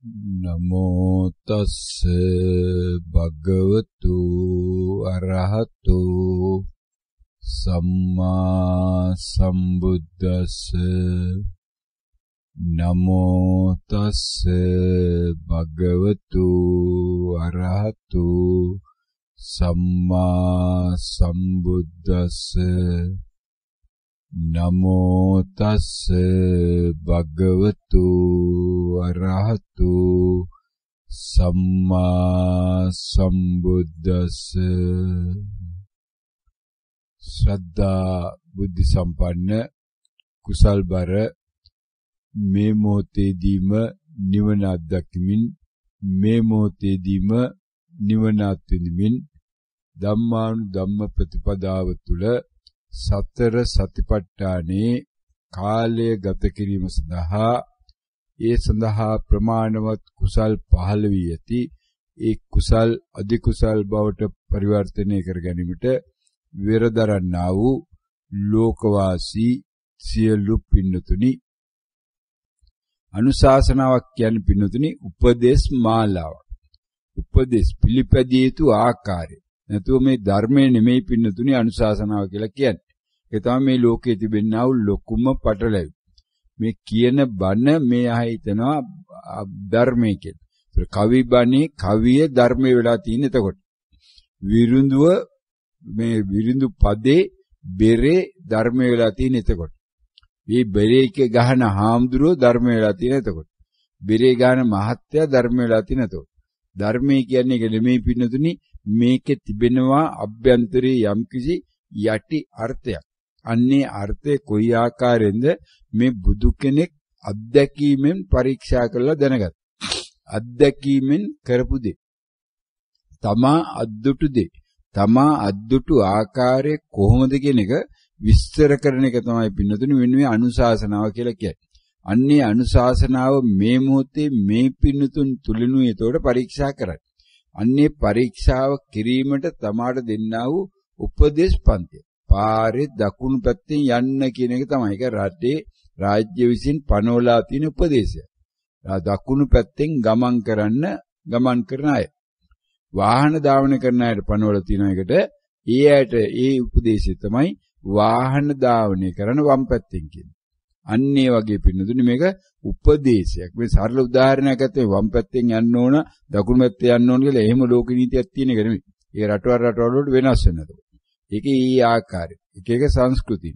නමෝ තස්ස භගවතු අරහතු සම්මා සම්බුද්දස්ස නමෝ තස්ස භගවතු අරහතු සම්මා සම්බුද්දස්ස නමෝ තස්ස භගවතු අරහතු සම්මා සම්බුද්දස්ස. ශ්‍රද්ධා බුද්ධ සම්පන්න කුසල්බර මේ මොහොතේදීම නිවන අත්දැකීමින් මේ මොහොතේදීම නිවන අත්විඳිමින් ධම්මානුධම්ම ප්‍රතිපදාව තුළ සතර සතිපට්ඨානේ කාලය ගත කිරීම සඳහා ඒ සඳහා ප්‍රමාණවත් කුසල් පහළ වී ඇති ඒ කුසල් අධි කුසල් බවට පරිවර්තනය කර ගැනීමට විරදරන්නා වූ ලෝකවාසී සියලු පින්නතුනි අනුශාසනාවක් කියන්නේ පින්නතුනි උපදේශ මාලාවක්. උපදේශ පිළිපැදිය යුතු ආකාරය. නැතුව මේ ධර්මයේ නෙමෙයි පින්නතුනි අනුශාසනාව කියලා කියන්නේ. ඒ තමයි මේ ලෝකයේ තිබෙනා වූ ලොකුම පටලැවි. මේ කියන බණ මේ අය හිතනවා ධර්මයේ කියලා. ඒක කවි බණේ කවිය ධර්මයේ වෙලා තියෙන. එතකොට විරුඳුව මේ විරුඳු පදේ බෙරේ ධර්මයේ වෙලා තියෙන. එතකොට මේ බෙරේක ගහන හාමුදුරුවෝ ධර්මයේ වෙලා තියෙන. එතකොට බෙරේ ගහන මහත්තයා ධර්මයේ වෙලා තියෙන. එතකොට ධර්මයේ කියන්නේ ඒක නෙමෙයි පින්නතුනි මේකේ තිබෙනවා අභ්‍යන්තරයේ යම්කිසි යටි අර්ථයක්. අන්නේ අර්ථය කොයි ආකාරයෙන්ද මේ බුදු කෙනෙක් අත්දැකීමෙන් පරීක්ෂා කරලා දැනගත්තා. අත්දැකීමෙන් කරපු දේ. තමා අද්දුටු දේ. තමා අද්දුටු ආකාරය කොහොමද කියන එක විස්තර කරන එක තමයි පින්නතුනි මේ අනුශාසනාව කියලා කියන්නේ. අන්නේ අනුශාසනාව මේ මොහොතේ මේ පින්නතුන් තුලිනුයි ඒතකොට පරීක්ෂා කරන්නේ. අන්නේ පරීක්ෂාව කිරීමට තමාට දෙන්නා වූ උපදේශ පන්තිය. පාරේ දකුණු පැත්තෙන් යන්න කියන එක තමයි. ඒක රටේ රාජ්‍ය විසින් පනවලා තියෙන උපදේශය. දකුණු පැත්තෙන් ගමන් කරන අය. වාහන ධාවන කරන අයට පනවලා තියෙන එකට ඒ අයට ඒ උපදේශය තමයි වාහන ධාවනය කරන වම් පැත්තෙන් කියන්නේ. අන්න ඒ වගේ පින්නතුනි මේක උපදේශයක්. මේ සරල උදාහරණයක් ගත්තේ වම් පැත්තෙන් යන්න ඕන දකුණු පැත්තේ යන්න ඕන කියලා එහෙම ලෝක නීතියක් තියෙන එක නෙමෙයි. ඒක රටවල් වලට වෙනස් වෙනවා. ඒකේ ඊ ආකාරය. එක එක සංස්කෘතිය.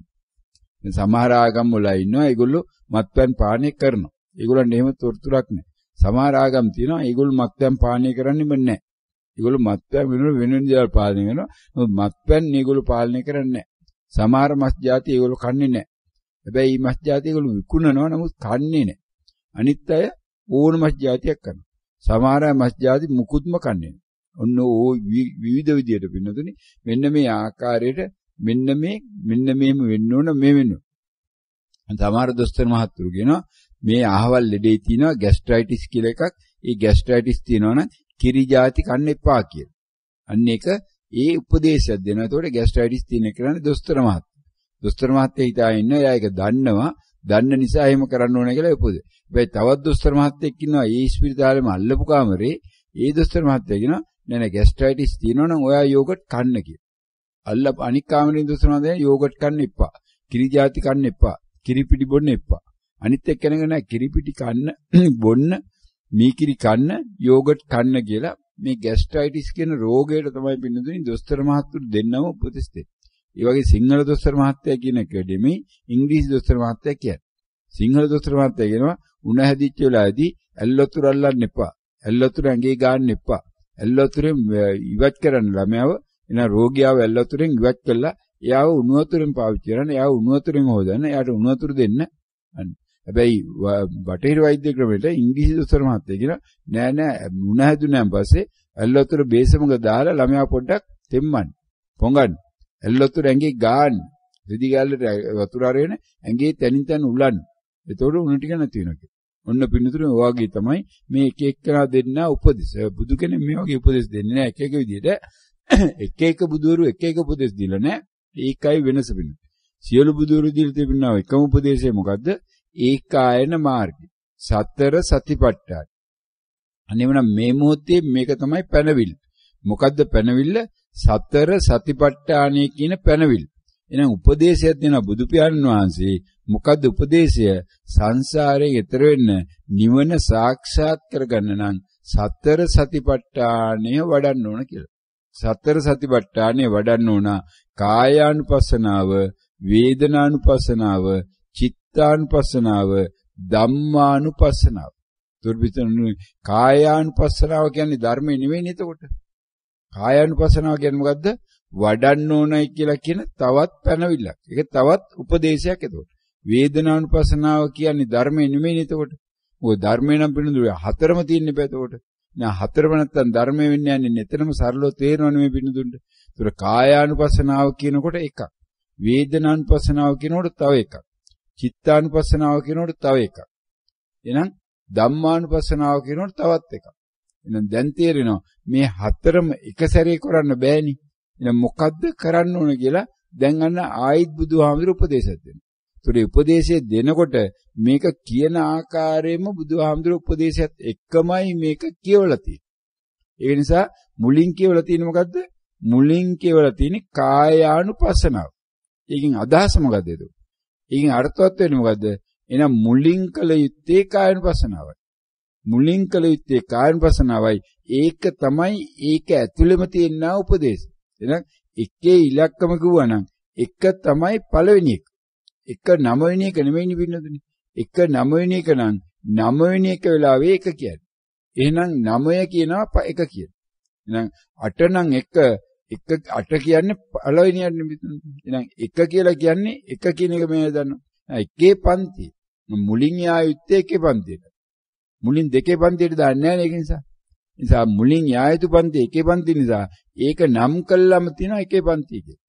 දැන් සමහර ආගම් වල ඉන්නවා ඒගොල්ලෝ මත්පැන් පානය කරනවා. ඒගොල්ලන්ට එහෙම තොරතුරක් නැහැ. සමහර ආගම් තියෙනවා ඒගොල්ලෝ මත්පැන් පානය කරන්නේම නැහැ. ඒගොල්ලෝ මත්පැන් වෙන දේවල් පාලනය කරනවා. මත්පැන් ඒගොල්ලෝ පාලනය කරන්නේ නැහැ. සමහර මස් ಜಾති ඒගොල්ලෝ කන්නේ නැහැ. හැබැයි මේ මස් ಜಾති ඒගොල්ලෝ විකුණනවා නමුත් කන්නේ නැහැ. අනිත් අය ඕන මස් ಜಾතියක් කරනවා. සමහර අය මස් ಜಾති මුකුත්ම කන්නේ නැහැ. ඔන්න ඕ විවිධ විදියට පින්නතුනි මෙන්න මේ ආකාරයට මෙන්න මේම වෙන්න ඕන මේ වෙන්න ඕන. සමහර දොස්තර මහත්තුරු කියනවා මේ අහවල් ලෙඩේ තියෙනවා ગેස්ට්‍රයිටිස් කියලා එකක්. ඒ ગેස්ට්‍රයිටිස් තියෙනවනම් කිරි ಜಾති කන්න එපා කියලා. අන්න ඒක ඒ උපදේශයක් දෙනවා. ඒතකොට ગેස්ට්‍රයිටිස් තියෙන කරන්නේ දොස්තර මහත්තයා. දොස්තර මහත්තයා හිතා ඉන්නවා එයා ඒක දන්න නිසා එහෙම කරන්න ඕනේ කියලා උපදෙස්. හැබැයි තවත් දොස්තර මහත්තයෙක් ඉන්නවා ඒ ස්පිරිතාලෙම අල්ලපු කාමරේ ඒ දොස්තර මහත්තයා කියනවා නෑ ગેස්ට්‍රයිටිස් තියෙනවනම් ඔයා යෝගට් කන්න කියලා. අනික් කාමරේ දොස්තර මහත්තයා යෝගට් කන්න එපා. කිරි ಜಾති කන්න එපා. කිරි පිටි බොන්න එපා. අනිත් එක්කෙනෙක් නෑ කිරි පිටි කන්න බොන්න මී කිරි කන්න යෝගට් කන්න කියලා මේ ગેස්ට්‍රයිටිස් කියන රෝගයට තමයි පින්නතුනි දොස්තර මහත්තුරු දෙන්නම උපදෙස් දෙන්නේ. ඒ වගේ සිංහල දොස්තර මහත්තයා කියන එක දෙමේ ඉංග්‍රීසි දොස්තර මහත්තයා කියන්නේ. සිංහල දොස්තර මහත්තයා කියනවා උණ හැදිච්ච වෙලාවේදී ඇල්ලතුරු අල්ලන්න එපා. ඇල්ලතුරු ඇඟේ ගන්න එපා. ඇල්ලතුරෙන් ඉවත් කරන්න ළමයාව එන රෝගියාව ඇල්ලතුරෙන් ඉවත් කළා එයාව උණු වතුරෙන් පාවිච්චි කරන්න. එයාව උණු වතුරෙන් හොදන්න. එයාට උණු වතුර දෙන්න. හැබැයි බටහිර වෛද්‍ය ක්‍රමයට ඉංග්‍රීසි දොස්තර මහත්තයා කියනවා නෑ උණ හැදුනන් පස්සේ ඇල්ලතුර බේසමක දාලා ළමයා පොඩ්ඩක් තෙම්මන්න. පොඟන්න. ඇල්ලතුර ඇඟේ ගාන්න. රෙදි ගැල්ලට වතුර අරගෙන ඇඟේ තනින් තන උලන්න. එතකොට උණු ටික නැති වෙනවා. ඔන්න පින්නතුනේ ඔයගේ තමයි මේ එක එක්කලා දෙන්න උපදෙස්. බුදු කෙනෙක් මේ වගේ උපදෙස් දෙන්නේ නැහැ. එක එක විදිහට එක බුදුවරු එක එක උපදෙස් දීලා නැහැ. ඒකයි වෙනස වෙන්නේ. සියලු බුදුවරු දීලා තිබෙනා එකම උපදේශය මොකද්ද? ඒකායන මාර්ගය. සතර සතිපට්ඨාන. අනේවනම් මේ මොහොතේ මේක තමයි පැනවිල්ල. මොකද්ද පැනවිල්ල? සතර සතිපට්ඨානය කියන පැනවිල්ල. එහෙනම් උපදේශයක් දෙන බුදු පියාණන් වහන්සේ මොකද්ද උපදේශය? සංසාරයෙන් එතර වෙන්න නිවන සාක්ෂාත් කරගන්න නම් සතර සතිපට්ඨානය වඩන්න ඕන කියලා. සතර සතිපට්ඨානය වඩන්න ඕන කායානුපස්සනාව, වේදනානුපස්සනාව, චිත්තානුපස්සනාව, ධම්මානුපස්සනාව. දුර්විතනුයි කායානුපස්සනාව කියන්නේ ධර්මයේ නෙවෙයි එතකොට. කායානුපස්සනාව කියන්නේ මොකද්ද? වඩන්න ඕනයි කියලා කියන තවත් පැනවිල්ලක්. ඒක තවත් උපදේශයක් එතකොට. වේදනානුපස්සනාව කියන්නේ ධර්මයේ නෙමෙයි එතකොට. ඔය ධර්මේ නම් පිළිඳුරේ හතරම තියෙන්නේ බෑ එතකොට. නෑ හතරම නැත්තම් ධර්මයේ වෙන්නේ යන්නේ එතනම සරලව තේරෙනව නෙමෙයි පිළිඳුරේ. ඒතර කායානුපස්සනාව කියනකොට එකක්. වේදනානුපස්සනාව කියනකොට තව එකක්. චිත්තානුපස්සනාව කියනකොට තව එකක්. එහෙනම් ධම්මානුපස්සනාව කියනකොට තවත් එකක්. එහෙනම් දැන් තේරෙනවා මේ හතරම එක සැරේ කරන්න බෑනේ. එහෙනම් මොකද්ද කරන්න ඕන කියලා දැන් අන්න ආයිත් බුදුහාමුදුරු උපදේශයක් දෙනවා. ඒතර උපදේශය දෙනකොට මේක කියන ආකාරයෙන්ම බුදුහාමුදුරු උපදේශයත් එක්කමයි මේක කියවලා තියෙන්නේ. ඒ නිසා මුලින් කියවලා තියෙන්නේ මොකද්ද? මුලින් කියවලා තියෙන්නේ කායානුපස්සනාව. ඒකෙන් අදහස මොකද්ද ඒක? ඒකෙන් අර්ථවත් වෙන්නේ මොකද්ද? එහෙනම් මුලින් කළ යුත්තේ කායානුපස්සනාවයි. මුලින් කළ යුත්තේ කායානුපස්සනාවයි. ඒක තමයි ඒක ඇතුළෙම තියෙන උපදේශය. එහෙනම් එකේ ඉලක්කම කිව්වනම් එක තමයි පළවෙනි එක. එක 9 වෙනි එක නෙමෙයිනේ පින්නතුනේ. එක 9 වෙනි එක නම් 9 වෙනි එක වෙලාවේ එක කියන්නේ. එහෙනම් 9 කියනවා එක කියන. එහෙනම් 8 නම් එක 8 කියන්නේ පළවෙනියක් නෙමෙයි. එහෙනම් එක කියලා කියන්නේ එක කියන එක මේ දන්නවා. එකේ පන්ති. මුලින් යායුත්තේ එකේ පන්තියට. මුලින් දෙකේ පන්තියට දාන්නේ නැහැ ඒක නිසා. නිසා මුලින් යායුතු පන්ති එකේ පන්ති නිසා ඒක නම් කළාම තියෙනවා එකේ පන්ති කියලා.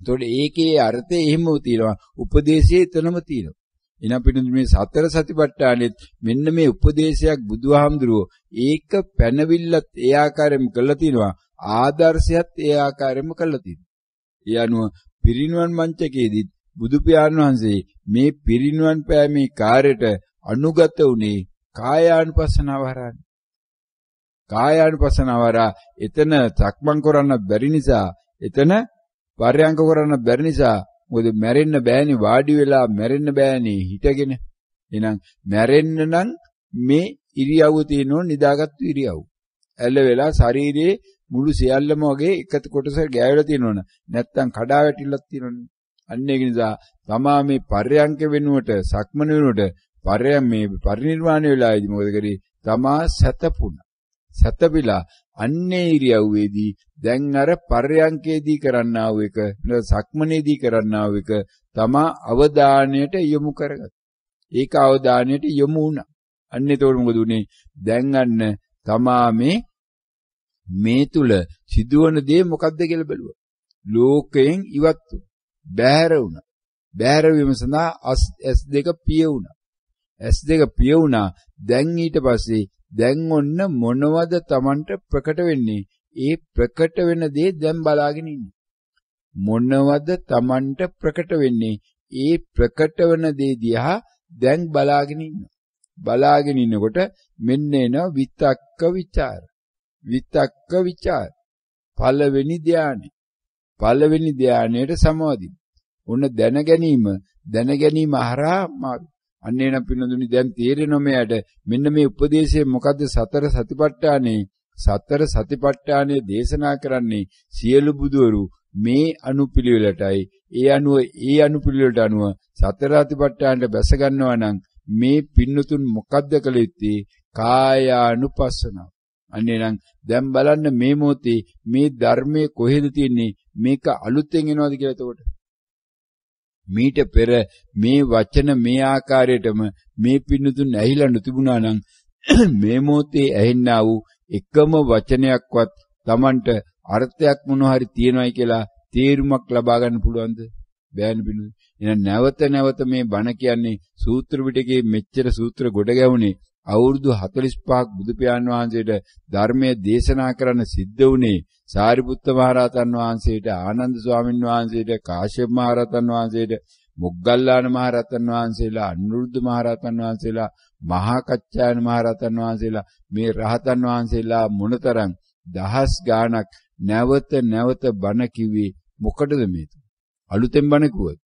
එතකොට ඒකේ අර්ථය එහෙමම තියෙනවා. උපදේශයේ එතනම තියෙනවා. එහෙනම් පිටින් මේ සතර සතිපට්ඨානෙත් මෙන්න මේ උපදේශයක් බුදුහාමුදුරුවෝ ඒක පැනවිල්ලත් ඒ ආකාරයෙන්ම කළා තිනවා. ආදර්ශයත් ඒ ආකාරයෙන්ම කළා තිනවා. ඒ අනුව පිරිනිවන් මංචකයේදී බුදු පියාණන් වහන්සේ මේ පිරිනිවන් පෑමේ කාර්යයට අනුගත වුණේ කායානුපස්සනාව හරහානේ. කායානුපස්සනාව හරහා එතන සක්මන් කරන්න බැරි නිසා එතන පර්යංක කරන්න බැරි නිසා මොකද මැරෙන්න බෑනේ වාඩි වෙලා මැරෙන්න බෑනේ හිටගෙන. එහෙනම් මැරෙන්න නම් මේ ඉරියව්ව තියෙනෝ නිදාගත්තු ඉරියව්ව. ඇල්ල වෙලා ශරීරයේ මුළු සියල්ලම වගේ එක කොටස ගෑවිලා තියෙනවනේ. නැත්තම් කඩා වැටිලක් තියෙනවනේ. අන්න ඒක නිසා තමා මේ පර්යංක වෙනුවට සක්මන වෙනුවට මේ පරිනිර්වාණය වෙලාවේදී මොකද කරේ? තමා සතපුණා. සතපිලා අන්නේ ඉරියව්වේදී දැන් අර පර්යංකේදී කරන්නා වූ එක සක්මනේදී කරන්නා වූ එක තමා අවධානයට යොමු කරගත්තා. ඒක අවධානයට යොමු වුණා. අන්න ඒතකොට මොකද උනේ? දැන් අන්න තමා මේ තුල සිදුවන දේ මොකක්ද කියලා බැලුවා. ලෝකයෙන් ඉවත් වුණා. බැහැර වුණා. බැහැර වීම සඳහා S2 පිය වුණා. S2 පිය වුණා. දැන් ඊට පස්සේ දැන් ඔන්න මොනවද Tamanට ප්‍රකට වෙන්නේ? ඒ ප්‍රකට වෙන දේ දැන් බලාගෙන ඉන්නේ. මොනවද Tamanට ප්‍රකට වෙන්නේ? ඒ ප්‍රකට වෙන දේ දිහා දැන් බලාගෙන ඉන්නවා. බලාගෙන ඉන්නකොට මෙන්න එන විතක්ක විචාර. විතක්ක විචාර. පළවෙනි ධානය. පළවෙනි ධානයට සමාදින. ඔන්න දැන ගැනීම හරහා මාරු. අන්නේ නම් පින්නදුනි දැන් තේරෙනවා මෙයාට මෙන්න මේ උපදේශයේ මොකද්ද සතර සතිපට්ඨානේ. සතර සතිපට්ඨානේ දේශනා කරන්නේ සියලු බුදවරු මේ අනුපිළිවෙලටයි. ඒ අනුපිළිවෙලට අනුව සතර සතිපට්ඨානට බැස ගන්නවා නම් මේ පින්නතුන් මොකද්ද කළ යුත්තේ? කායානුපස්සනාව. අන්නේ නම් දැන් බලන්න මේ මොහොතේ මේ ධර්මයේ කොහෙද තියෙන්නේ? මේක අලුතෙන් එනවද කියලා එතකොට? මීට පෙර මේ වචන මේ ආකාරයටම මේ පින්නතුන් ඇහිලා නොතිබුණා නම් මේ මොහොතේ ඇහෙන්නා වූ එකම වචනයක්වත් Tamanට අර්ථයක් මොනවා හරි තියෙනවයි කියලා තේරුමක් ලබා ගන්න පුළුවන්ද? බෑනේ පින්නතුන්. එහෙනම් නැවත මේ බණ කියන්නේ සූත්‍ර පිටකේ මෙච්චර සූත්‍ර ගොඩ ගැවුනේ අවුරුදු 45ක් බුදු පියාණන් වහන්සේට ධර්මයේ දේශනා කරන්න සිද්ධ වුණේ සාරිපුත්ත මහ රහතන් වහන්සේට, ආනන්ද ස්වාමීන් වහන්සේට, කාශ්‍යප මහ රහතන් වහන්සේට මොග්ගල්ලාන මහරහතන් වහන්සේලා, අනුරුද්ධ මහරහතන් වහන්සේලා, මහා කච්චායන මහරහතන් වහන්සේලා, මේ රහතන් වහන්සේලා මොනතරම් දහස් ගාණක් නැවත නැවත බණ කිව්වේ මොකටද මේක? අලුතෙන් බණ කිව්වද?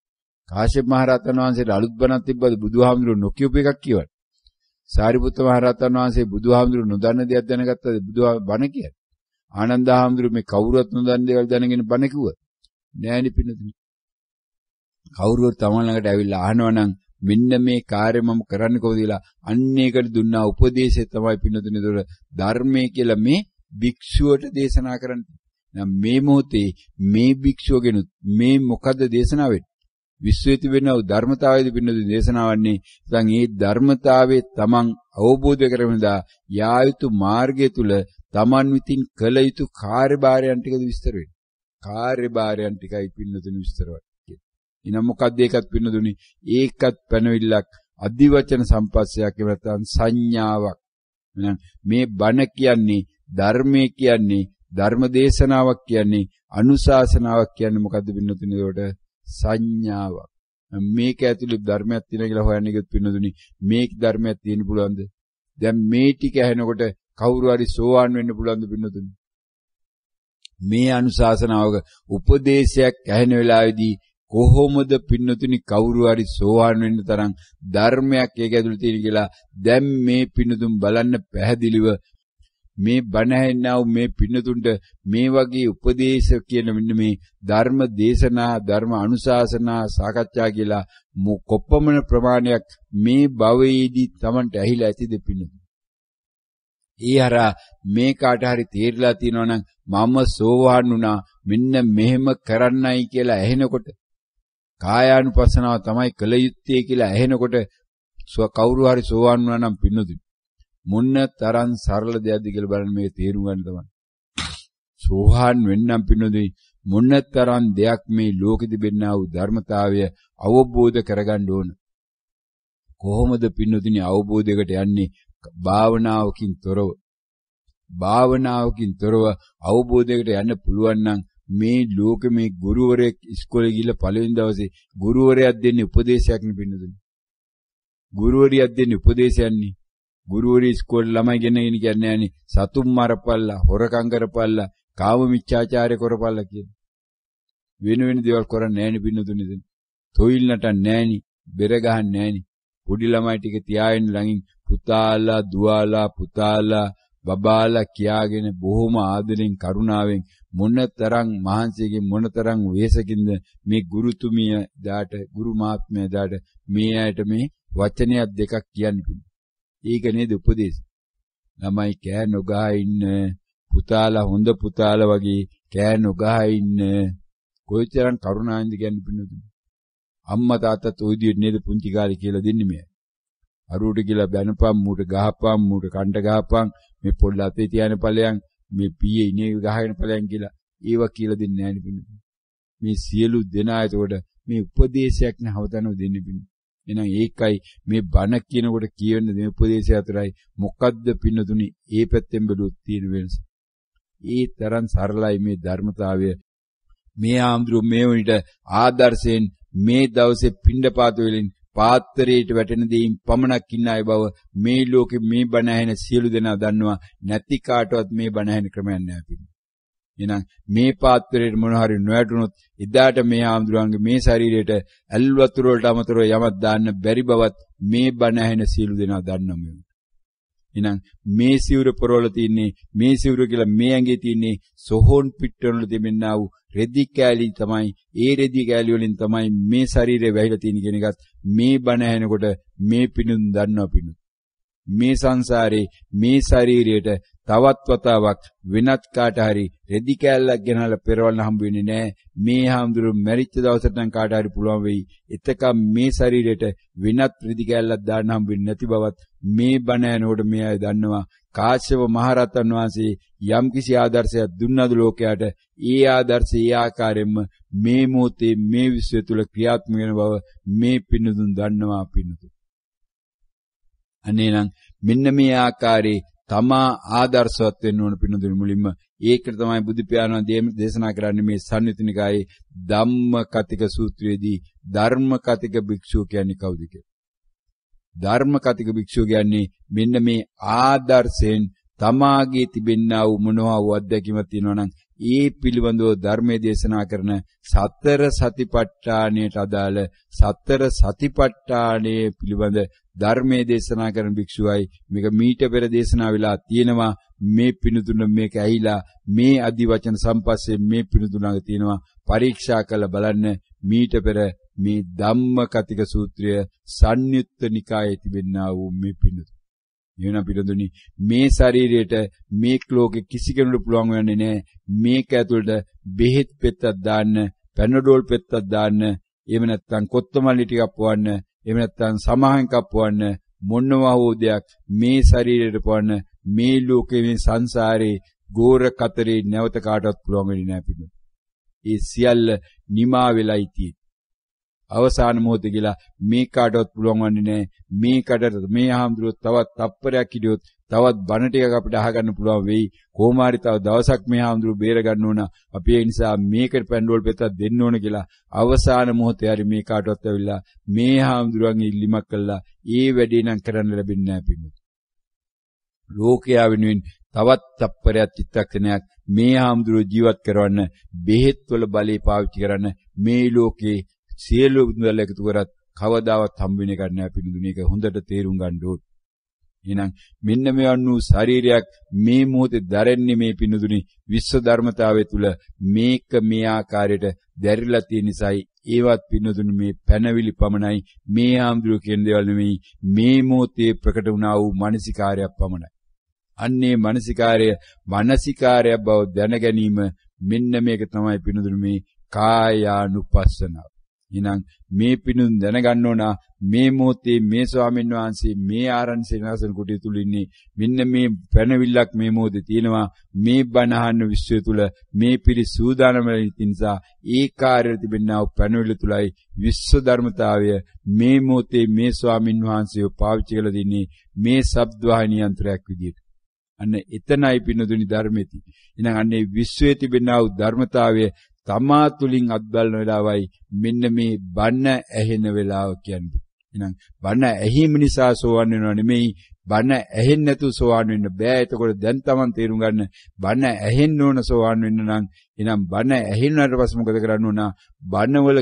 කාශ්‍යප මහරහතන් වහන්සේට අලුත් බණක් තිබ්බද බුදුහාමුදුරුවෝ නොකියපු එකක් කියවන? සාරිපුත්ත මහරහතන් වහන්සේ බුදුහාමුදුරුවෝ නොදන්න දෙයක් දැනගත්තද බුදුහාම බණ කියන්නේ? ආනන්ද හාමුදුරුවෝ මේ කවුරුවත් නොදන්න දේවල් දැනගෙන බණ කිව්වද? නෑනේ පින්නතුනි. කවුරුවත් තමන් ළඟට ඇවිල්ලා අහනවනම් මෙන්න මේ කාර්ය මම කරන්නේ කොහොමද කියලා අන්න ඒකට දුන්නා උපදේශය තමයි පින්නතුනි. ඒතකොට ධර්මයේ කියලා මේ භික්ෂුවට දේශනා කරන්නේ. දැන් මේ මොහොතේ මේ භික්ෂුවගෙනුත් මේ මොකද්ද දේශනාව වෙන්නේ? විශ්වයේ තිබෙන ධර්මතාවයේදී පින්නතුනි දේශනාවන්නේ. දැන් මේ ධර්මතාවයේ තමන් අවබෝධ කරගන්නා යා යුතු මාර්ගය තුල තමන් විසින් කළ යුතු කාර්යභාරයන් ටිකද විස්තර වෙන්නේ. කාර්යභාරයන් ටිකයි පින්නතුනි විස්තර වෙන්නේ. ඉතින් මොකක්ද ඒකත් පින්නතුනි? ඒකත් පැනවිල්ලක් අධිවචන සම්පස්සයක් එහෙම නැත්නම් සංඥාවක්. එහෙනම් මේ බණ කියන්නේ ධර්මයේ කියන්නේ ධර්ම දේශනාවක් කියන්නේ අනුශාසනාවක් කියන්නේ මොකද්ද පින්නතුනි? ඒකට සංඥාවක්. මේක ඇතුළේ ධර්මයක් තියෙනවා කියලා හොයන්නේ කිව්වොත් පින්නතුනි මේක ධර්මයක් තියෙන්න පුළුවන්ද? දැන් මේ ටික ඇහෙනකොට කවුරු හරි සෝවාන් වෙන්න පුළුවන්ද පින්නතුනි? මේ අනුශාසනාවක උපදේශයක් ඇහෙන වෙලාවේදී කොහොමද පින්නතුනි කවුරු හරි සෝවාන් වෙන්න තරම් ධර්මයක් ඒක ඇතුළේ තියෙන කියලා දැන් මේ පින්නතුන් බලන්න පැහැදිලිව මේ බණ ඇහෙනා වූ මේ පින්නතුන්ට මේ වගේ උපදේශ කියන මෙන්න මේ ධර්ම දේශනා ධර්ම අනුශාසනා සාකච්ඡා කියලා කොපමණ ප්‍රමාණයක් මේ භවයේදී Tamanට ඇහිලා ඇතිද පින්නතුන්? ඒ හරහා මේ කාට හරි තේරිලා තියෙනවා නම් මම සෝවාන් වුණා මෙන්න මෙහෙම කරන්නයි කියලා ඇහෙනකොට කායානුපස්සනාව තමයි කළ යුත්තේ කියලා ඇහෙනකොට කවුරු හරි සෝවාන් වුණා නම් පින්නතුනි මොන්න තරම් සරල දෙයක්ද කියලා බලන්න මේ තේරුම් ගන්න තමයි. සෝවාන් වෙන්නම් පින්නතුනි මොන්න තරම් දෙයක් මේ ලෝකෙ තිබෙනා වූ ධර්මතාවය අවබෝධ කරගන්න ඕන. කොහොමද පින්නතුනි අවබෝධයකට යන්නේ? භාවනාවකින් තොරව. භාවනාවකින් තොරව අවබෝධයකට යන්න පුළුවන් නම් මේ ලෝකෙ මේ ගුරුවරයෙක් ඉස්කෝලේ ගිහලා පළවෙනි දවසේ ගුරුවරයෙක් දෙන්නේ උපදේශයක් නෙපින්නදුනේ. ගුරුවරියක් දෙන්නේ උපදේශයන්නේ. ගුරුවරි ඉස්කෝලේ ළමයි ගෙනගෙන කියන්නේ නෑනේ සතුම් මරපල්ලා, හොරකම් කරපල්ලා, කාම මිච්ඡාචාරය කරපල්ලා කියන. වෙන දේවල් කරන්නේ නෑනේ පින්නදුනේ. තොইল නටන්නේ නෑනේ, බෙර ගහන්නේ නෑනේ. පොඩි ළමයි ටික තියාගෙන ළඟින් පුතාලා, දුවාලා, පුතාලා, බබාලා කියාගෙන බොහොම ආදරෙන් කරුණාවෙන් මොනතරම් මහන්සියකින් මොනතරම් වෙහෙසකින්ද මේ ගුරුතුමිය දාට ගුරු මාත්මය දාට මේ ඇයට මේ වචනයක් දෙකක් කියන්නේ. ඒක නේද උපදේශ. ළමයි කෑ නොගා ඉන්න, පුතාලා හොඳ පුතාලා වගේ කෑ නොගා ඉන්න. කොයිතරම් කරුණාවෙන්ද කියන්නේ පින්නතුනි. අම්මා තාත්තත් ওই විදිහට නේද පුංචි කාලේ කියලා දෙන්නේ මේ. අරුවට කියලා බැනපම් මූට ගහපම් මූට කණ්ඩ ගහපම් මේ පොල් අතේ තියාන ඵලයන් මේ පීයේ ඉනේ ගහගෙන ඵලයන් කියලා ඒවා කියලා දෙන්නේ නැහැ නේ. මේ සියලු දෙනා එතකොට මේ උපදේශයක් නැවතනව දෙන්නේ පින්න. එහෙනම් ඒකයි මේ බණ කියනකොට කියවෙන මේ උපදේශය අතරයි මොකද්ද පින්නතුනි ඒ පැත්තෙන් බැලුවොත් තියෙන වෙනස. ඒ තරම් සරලයි මේ ධර්මතාවය. මේ ආම්ද්‍රෝ මේ වුණිට ආදර්ශයෙන් මේ දවසේ පිණ්ඩපාත වලින් පාත්‍රයට වැටෙන දෙයින් පමණක් ඉන්න අය බව මේ ලෝකෙ මේ බණ ඇහෙන සියලු දෙනා දන්නවා. නැති කාටවත් මේ බණ ඇහෙන ක්‍රමයක් නැහැ පිළිගන්න. එහෙනම් මේ පාත්‍රයට මොන හරි නොවැටුනොත් එදාට මේ ආම්දුරන්ගේ මේ ශරීරයට ඇල් වතුර වලට අමතරව යමක් දාන්න බැරි බවත් මේ බණ ඇහෙන සියලු දෙනා දන්නවා. එහෙනම් මේ සිවුර පොරවල තින්නේ මේ සිවුර කියලා මේ ඇඟේ තින්නේ සොහොන් පිටවල තිබෙනා වූ රෙදි කෑලි තමයි. ඒ රෙදි කෑලි වලින් තමයි මේ ශරීරය වැහිලා තියෙන කියන එකත් මේ බණ ඇහෙනකොට මේ පිණුන් දන්නවා පිණුන්. මේ සංසාරේ මේ ශරීරයට තවත් වතාවක් වෙනත් කාට හරි රෙදි කෑල්ලක් ගෙනහලා පෙරවන්න හම්බ වෙන්නේ නැහැ. මේ හාමුදුරු මැරිච්ච දවසට නම් කාට හරි පුළුවන් වෙයි. එතකම් මේ ශරීරයට වෙනත් රෙදි කෑල්ලක් දාන්න හම්බ වෙන්නේ නැති බවත් මේ බණ ඇහෙනකොට මේ අය දන්නවා. කාශ්‍යප මහරහතන් වහන්සේ යම්කිසි ආදර්ශයක් දුන්නද ලෝකයට ඒ ආදර්ශය ඒ ආකාරයෙන්ම මේ මොහොතේ මේ විශ්වය තුල ක්‍රියාත්මක වෙන බව මේ පින්නතුන් දන්නවා පින්නතුන්. අනේනම් මෙන්න මේ ආකාරයේ තමා ආදර්ශවත් වෙන්න ඕන පින්නතුන් මුලින්ම ඒකට තමයි බුදු පියාණන් දේශනා කරන්නේ මේ සංයුත්නිකායේ ධම්මකතික සූත්‍රයේදී ධර්මකතික භික්ෂුව කියන්නේ කවුද කියලා. ධර්මකතික භික්ෂුව කියන්නේ මෙන්න මේ ආදර්ශයෙන් තමාගේ තිබෙන්නා වූ මොනවා වූ අත්දැකීමක් තියෙනවා නම් ඒ පිළිබඳව ධර්මයේ දේශනා කරන සතර සතිපට්ඨානයට අදාළ සතර සතිපට්ඨානයේ පිළිබඳ ධර්මයේ දේශනා කරන භික්ෂුවයි මේක මීට පෙර දේශනා වෙලා තියෙනවා. මේ පිණුතුන මේක ඇහිලා මේ අදි වචන සම්පස්සේ මේ පිණුතුනඟ තියෙනවා. පරීක්ෂා කරලා බලන්න මීට පෙර මේ ධම්මකතික සූත්‍රය සංයුත්ත නිකායේ තිබෙනා වූ මේ පිණුතුන. එවනම් පිටුදුනි මේ ශරීරයට මේ ලෝකෙ කිසි කෙනෙකුට පුළුවන් වෙන්නේ නැහැ මේක ඇතුළට බෙහෙත් පෙත්තක් දාන්න, පැනඩෝල් පෙත්තක් දාන්න, එහෙම නැත්නම් කොත්තමල්ලි ටිකක් පොවන්න, එහෙම නැත්නම් සමාහන් එකක් පොවන්න, මොනවා හෝ දෙයක් මේ ශරීරයට පොවන්න මේ ලෝකේ මේ සංසාරේ ගෝර කතරේ නැවත කාටවත් පුළුවන් වෙන්නේ නැහැ පිටුදුනි. ඒ සියල්ල නිමා වෙලයි තියෙන්නේ. අවසාන මොහොතේ කියලා මේ කාටවත් පුළුවන් වන්නේ නැහැ. මේකට මේ ආම්දුරුව තවත් තප්පරයක් හිටියොත් තවත් බණ ටිකක් අපිට අහගන්න පුළුවන් වෙයි. කොහොම හරි තව දවසක් මේ ආම්දුරුව බේර ගන්න ඕන. අපි ඒ නිසා මේකට පැන්ඩෝල් පෙත්තක් දෙන්න ඕන කියලා අවසාන මොහොතේ හරි මේ කාටවත් ඇවිල්ලා මේ ආම්දුරුවන්ගේ ඉල්ලීමක් කළා. ඒ වැඩේ නම් කරන්න ලැබෙන්නේ නැහැ පිළිතුරු. ලෝකයා වෙනුවෙන් තවත් තප්පරයක් චිත්තක්ෂණයක් මේ ආම්දුරුව ජීවත් කරවන්න බෙහෙත් වල බලය පාවිච්චි කරන්න මේ ලෝකේ සියලු මුදල් එකතු කරත් කවදාවත් හම්බ වෙන එකක් නෑ පිණුදුනේ. ඒක හොඳට තේරුම් ගන්න ඕනේ. එහෙනම් මෙන්න මේ වන්නු ශරීරයක් මේ මොහොතේ දරන්නේ මේ පිණුදුනේ විශ්ව ධර්මතාවය තුල මේක මේ ආකාරයට දැරිලා තියෙන නිසායි ඒවත් පිණුදුනේ මේ පැනවිලි පමණයි මේ ආම්දුරු කියන දේවල් නෙමෙයි මේ මොහොතේ ප්‍රකට වුණා වූ මානසිකාරයක් පමණයි. අන්නේ මානසිකාරය බව දැන ගැනීම මෙන්න මේක තමයි පිණුදුනේ මේ කායානුපස්සනාව. එහෙනම් මේ පිණුන් දැනගන්න ඕන මේ මොහොතේ මේ ස්වාමීන් වහන්සේ මේ ආරණ්‍ය සේනාසන කුටිය තුල ඉන්නේ මෙන්න මේ පැනවිල්ලක් මේ මොහොතේ තියෙනවා මේ බණ අහන්න විශ්වය තුල මේ පිරි සූදානම නිසා ඒ කාර්යය තිබෙනා පැනවිල්ල තුලයි විශ්ව ධර්මතාවය මේ මොහොතේ මේ ස්වාමීන් වහන්සේව පාවිච්චි කරලා දින්නේ මේ ශබ්දවාහිනී යන්ත්‍රයක් විදියට. අන්න එතනයි පිණුදුනි ධර්මෙති. එහෙනම් අන්නේ විශ්වයේ තිබෙනා ධර්මතාවය තමා තුලින් අත්බලන වෙලාවයි මෙන්න මේ බණ ඇහෙන වෙලාව කියන්නේ. එහෙනම් බණ ඇහිම නිසා සෝවන් වෙනව නෙමෙයි බණ ඇහෙන්නේ නැතුව සෝවන් වෙන්න බෑ. එතකොට දැන් Taman තේරුම් ගන්න බණ ඇහෙන්න ඕන සෝවන් වෙන්න නම් එහෙනම් බණ ඇහෙනාට පස්සේ මොකද කරන්න ඕන? බණවල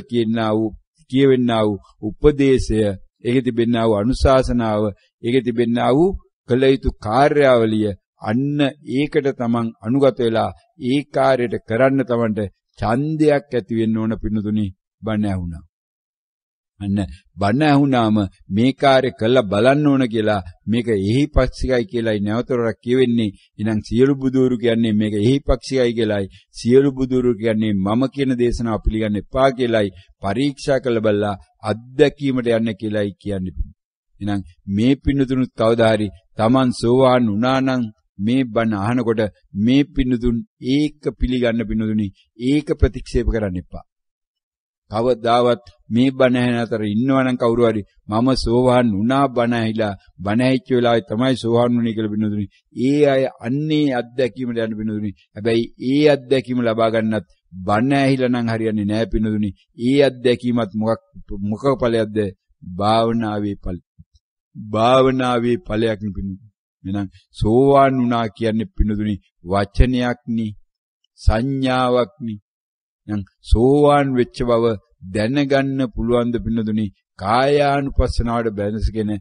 කියවෙන්නා වූ උපදේශය, ඒකේ තිබෙනා වූ අනුශාසනාව, ඒකේ තිබෙනා වූ කළ යුතු කාර්යාවලිය අන්න ඒකට Taman අනුගත වෙලා ඒ කාර්යයට කරන්න Tamanට ඡන්දයක් ඇති වෙන්න ඕන පිණුතුනි බණ ඇහුණා. අන්න බණ ඇහුණාම මේ කාර්ය කළා බලන්න ඕන කියලා මේක එහිපක්ෂිකයි කියලායි නැවතරක් කියවෙන්නේ. එහෙනම් සියලු බුදුරු කියන්නේ මේක එහිපක්ෂිකයි කියලායි. සියලු බුදුරු කියන්නේ මම කියන දේශනාව පිළිගන්න එපා කියලායි. පරීක්ෂා කළ බලලා අත්දැකීමට යන්න කියලායි කියන්නේ. එහෙනම් මේ පිණුතුනුත් කවදා හරි Taman සෝවාන් වුණා නම් මේ බණ අහනකොට මේ පිණුතුන් ඒක පිළිගන්න පිණුතුනි ඒක ප්‍රතික්ෂේප කරන්න එපා. කවදාවත් මේ බණ ඇහෙන අතර ඉන්නවනම් කවුරු හරි මම සෝවාන් වුණා බණ ඇහිලා බණ ඇහිච්ච වෙලාවේ තමයි සෝවාන් වුණේ කියලා පිණුතුනි ඒ අය අන්නේ අත්දැකීමට යන පිණුතුනි. හැබැයි ඒ අත්දැකීම ලබා ගන්නත් බණ ඇහිලා නම් හරියන්නේ නැහැ පිණුතුනි. ඒ අත්දැකීමත් මොකක් ඵලයක්ද? භාවනාවේ ඵලයක් නෙපිණුතුනි. එහෙනම් සෝවාන් වුණා කියන්නේ පිණුදුනි වචනයක්නි සංඥාවක්නි. එහෙනම් සෝවාන් වෙච්ච බව දැනගන්න පුළුවන් ද පිණුදුනි කායානුපස්සනාවට බැඳගෙන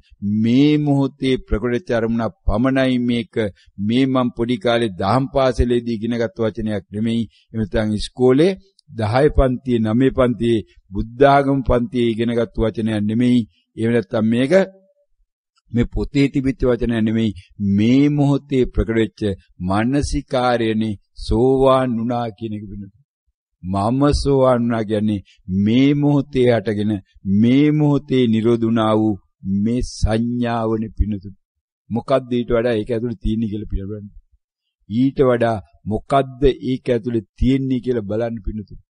මේ මොහොතේ ප්‍රකෘති අරමුණ පමණයි මේක මේ මම පොඩි කාලේ දහම් පාසලේදී ඉගෙනගත් වචනයක් නෙමෙයි. එමෙතන ඉස්කෝලේ 10 පන්තියේ 9 පන්තියේ බුද්ධ ආගම පන්තියේ ඉගෙනගත් වචනයක් නෙමෙයි. එහෙම නැත්නම් මේක මේ පොතේ තිබිච්ච වචනය නෙමෙයි මේ මොහොතේ ප්‍රකට වෙච්ච මානසිකාරයනේ සෝවාන් වුණා කියන එක වෙනවා. මම සෝවාන් වුණා කියන්නේ මේ මොහොතේ හටගෙන මේ මොහොතේ නිරෝධ වුණා වූ මේ සංඥාවනේ පිණුතුනි. මොකද්ද ඊට වඩා ඒක ඇතුලේ තියෙන්නේ කියලා පිළිබඳ. ඊට වඩා මොකද්ද ඒක ඇතුලේ තියෙන්නේ කියලා බලන්න පිණුතුනි.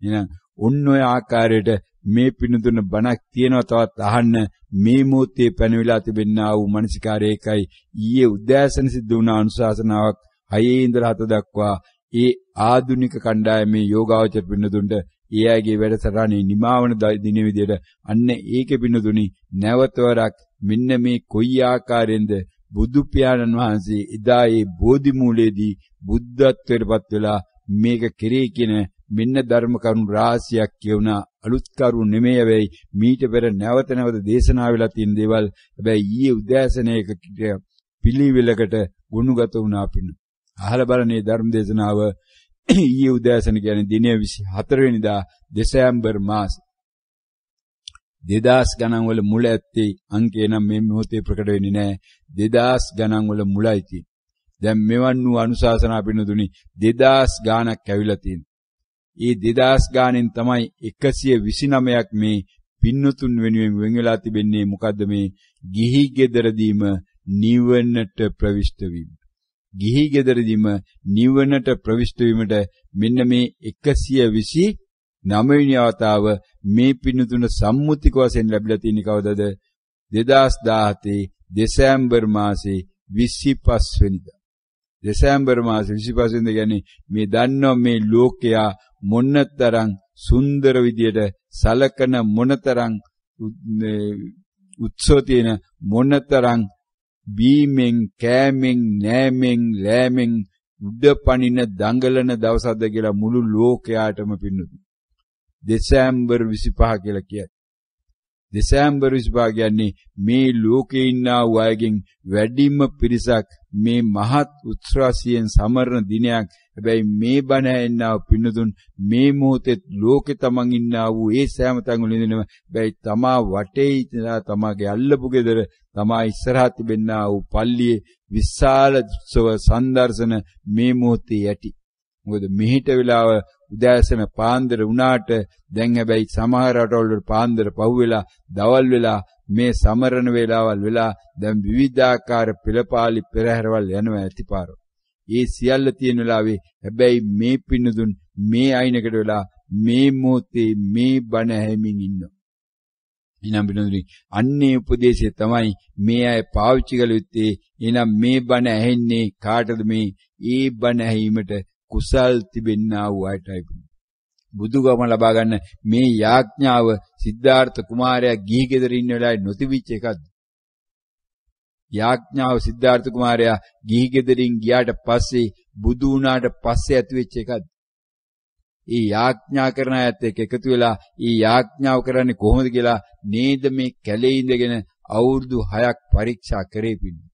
එහෙනම් ඔන්න ඔය ආකාරයට මේ පිණුතුන බණක් තියෙනවා තවත් අහන්න මේ මොහොතේ පැනවිලා තිබෙනා වූ මානසිකාරය එකයි ඊයේ උදෑසන සිද්ධ වුණ අනුශාසනාවක් 6 ඉඳලා 7 දක්වා ඒ ආධුනික කණ්ඩායමේ යෝගාවචර පින්නතුන්ට ඒ අයගේ වැඩසටහනේ නිමාවන දින විදියට අන්න ඒකේ පින්නතුනි නැවතවරක් මෙන්න මේ කොයි ආකාරයෙන්ද බුදු පියාණන් වහන්සේ එදා ඒ බෝධි මූලයේදී බුද්ධත්වයට පත් වෙලා මේක කෙරේ කියන මෙන්න ධර්ම කරුණු රාශියක් කියුණා. අලුත් කරුණු නෙමෙයි හැබැයි මීට පෙර නැවත දේශනා වෙලා තියෙන දේවල් හැබැයි ඊයේ උදෑසනයක පිළිවෙලකට ගුණගත වුණා පින්න. අහලා බලන්නේ ධර්ම දේශනාව ඊයේ උදෑසන කියන්නේ දින 24 වෙනිදා දෙසැම්බර් මාස 2000 ගණන් වල මුල ඇත්තේ අංකේ නම් මේ මොහොතේ ප්‍රකට වෙන්නේ නැහැ. 2000 ගණන් වල මුලයි තියෙන්නේ. දැන් මෙවන් වූ අනුශාසනා පින්නතුනි 2000 ගාණක් ඇවිල්ලා තියෙනවා. ඒ 2000 ගාණෙන් තමයි 129ක් මේ පින්නතුන් වෙනුවෙන් වෙන් වෙලා තිබෙන්නේ. මොකද්ද මේ ගිහි ගෙදරදීම නිවනට ප්‍රවිෂ්ඨ වීම. ගිහි ගෙදරදීම නිවනට ප්‍රවිෂ්ඨ වීමට මෙන්න මේ 129 වෙනි අවතාව මේ පින්නතුන සම්මුතික වශයෙන් ලැබිලා තියෙන්නේ කවදද? 2017 දෙසැම්බර් මාසේ 25 වෙනිදා. දෙසැම්බර් මාසේ 25 වෙනිදා කියන්නේ මේ දන්නවා මේ ලෝකයා මොනතරම් සුන්දර විදියට සලකන මොනතරම් උත්සව තියෙන මොනතරම් බීමෙන් කෑමෙන් නෑමෙන් ලෑමෙන් උඩ පනින දඟලන දවසක්ද කියලා මුළු ලෝකයාටම පින්නතු. දෙසැම්බර් 25 කියලා කියන්නේ. දෙසැම්බර් 25 කියන්නේ මේ ලෝකේ ඉන්නා වූ අයගෙන් වැඩිම පිරිසක් මේ මහත් උත්සාහයෙන් සමරන දිනයක්. හැබැයි මේ බණ ඇන්නා පින්නතුන් මේ මොහොතේ ලෝකේ තමන් ඉන්නා වූ ඒ සෑම තැන් වල ඉඳිනම හැබැයි තමා වටේ ඉඳලා තමාගේ අල්ලපු ගෙදර තමා ඉස්සරහා තිබෙන්නා වූ පල්ලියේ විශාල උත්සව සංදර්ශන මේ මොහොතේ යටි. මොකද මෙහිට වෙලාව උදෑසන පාන්දර වුණාට දැන් හැබැයි සමහර රටවල් වල පාන්දර පහුවෙලා දවල් වෙලා මේ සමරන වේලාවල් වෙලා දැන් විවිධාකාර පෙළපාලි පෙරහැරවල් යනවා ඇතිපාර. ඒ සියල්ල තියෙන වෙලාවේ හැබැයි මේ පින්නතුන් මේ අයිනකට වෙලා මේ මොහොතේ මේ බණ ඇහිමින් ඉන්නවා. එනම් පින්නතුනි අන්නේ උපදේශය තමයි මේ අය පාවිච්චි කළ යුත්තේ. එනම් මේ බණ ඇහෙන්නේ කාටද? මේ ඒ බණ ඇහිීමට කුසල් තිබෙන්නා වූ අයටයි. බුදුගම ලබා ගන්න මේ යාඥාව සිද්ධාර්ථ කුමාරයා ගිහි ගෙදර ඉන්න වෙලාවේ නොතිබිච්ච එකක්ද? යාඥාව සිද්ධාර්ථ කුමාරයා ගිහි ගෙදරින් ගියාට පස්සේ බුදු වුණාට පස්සේ ඇති වෙච්ච එකක්ද? ඒ යාඥා කරන අයත් එක්ක එකතු වෙලා ඒ යාඥාව කරන්නේ කොහොමද කියලා නේද මේ කැලේ ඉඳගෙන අවුරුදු 6ක් පරීක්ෂා කරේ පින්නේ.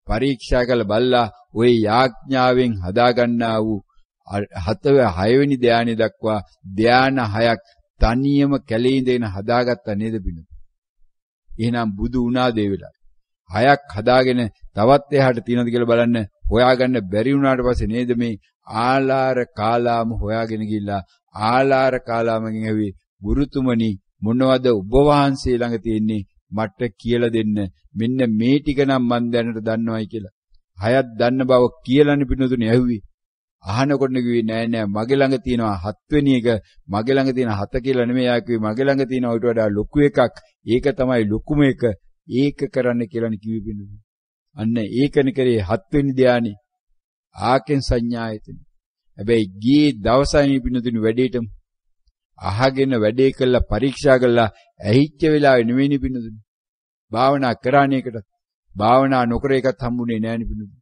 පරීක්ෂා කළ බල්ලා ওই යාඥාවෙන් හදාගන්නා වූ 6 වෙනි ධානය දක්වා ධාන 6ක් තනියම කැලේ ඉඳගෙන හදාගත්තා නේද පින්නු. එහෙනම් බුදු වුණා දේ වෙලා 6ක් හදාගෙන තවත් එහාට තියනද කියලා බලන්න හොයාගන්න බැරි වුණාට පස්සේ නේද මේ ආලාර කාලාම හොයාගෙන ගිහිල්ලා ආලාර කාලාමගෙන් ඇවි ගුරුතුමනි මොනවද ඔබ වහන්සේ ළඟ තියෙන්නේ මට කියලා දෙන්න. මෙන්න මේ ටික නම් මන් දැනට දන්නවයි කියලා. 6ක් දන්න බව කියලානේ පින්නතුනේ ඇහුවේ. අහනකොට කිව්වේ නෑ නෑ මගේ ළඟ තියෙනවා 7 වෙනි එක. මගේ ළඟ තියෙන 7 කියලා නෙමෙයි ආ කිව්වේ. මගේ ළඟ තියෙනවා ඊට වඩා ලොකු එකක්. ඒක තමයි ලොකුම එක. ඒක කරන්න කියලානේ කිව්වේ පින්නතුනේ. අන්න ඒකනේ කරේ 7 වෙනි ධානය. ආකෙන් සංඥායතන. හැබැයි ගියේ දවසයි පින්නතුනේ වැඩේටම අහගෙන වැඩේ කළා පරීක්ෂා කළා ඇහිච්ච වෙලාවෙ නෙවෙයිනේ පින්නතුනේ. භාවනා කරානේ එකට. භාවනා නොකර එකත් හම්බුනේ නෑනේ පින්නතුනේ.